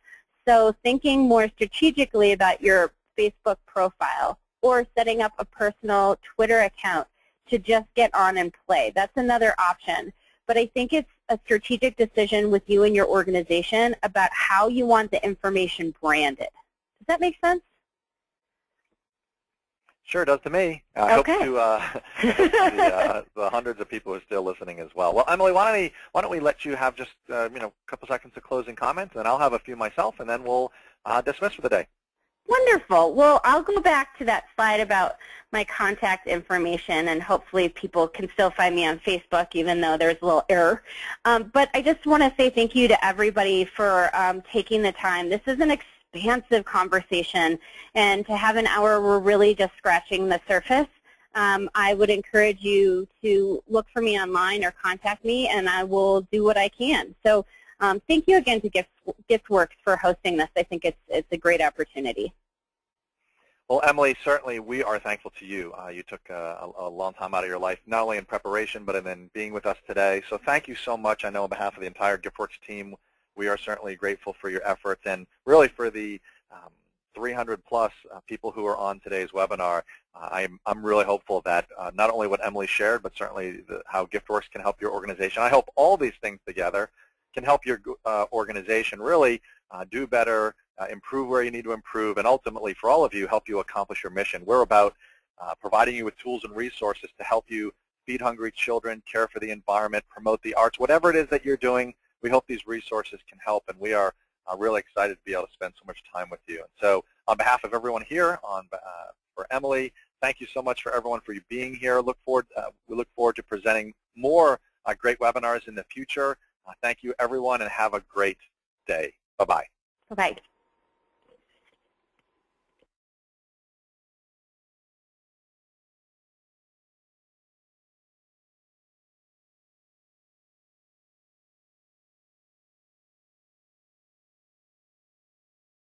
So thinking more strategically about your Facebook profile or setting up a personal Twitter account to just get on and play. That's another option. But I think it's a strategic decision with you and your organization about how you want the information branded. Does that make sense? Sure does to me. I hope to the hundreds of people who are still listening as well. Well, Emily, why don't we let you have just a couple seconds of closing comments, and I'll have a few myself, and then we'll dismiss for the day. Wonderful. Well, I'll go back to that slide about my contact information, and hopefully people can still find me on Facebook, even though there's a little error. But I just want to say thank you to everybody for taking the time. This is an expansive conversation, and to have an hour, we're really just scratching the surface. I would encourage you to look for me online or contact me, and I will do what I can. So thank you again to GiftWorks for hosting this. I think it's a great opportunity. Well, Emily, certainly we are thankful to you. You took a long time out of your life, not only in preparation, but in then being with us today. So thank you so much. I know on behalf of the entire GiftWorks team, we are certainly grateful for your efforts, and really for the 300-plus people who are on today's webinar. I'm really hopeful that not only what Emily shared, but certainly how GiftWorks can help your organization. I hope all these things together can help your organization really do better, improve where you need to improve, and ultimately, for all of you, help you accomplish your mission. We're about providing you with tools and resources to help you feed hungry children, care for the environment, promote the arts, whatever it is that you're doing. We hope these resources can help, and we are really excited to be able to spend so much time with you. And so on behalf of everyone here, for Emily, thank you so much for everyone for you being here. We look forward to presenting more great webinars in the future. Thank you, everyone, and have a great day. Bye-bye. Bye-bye.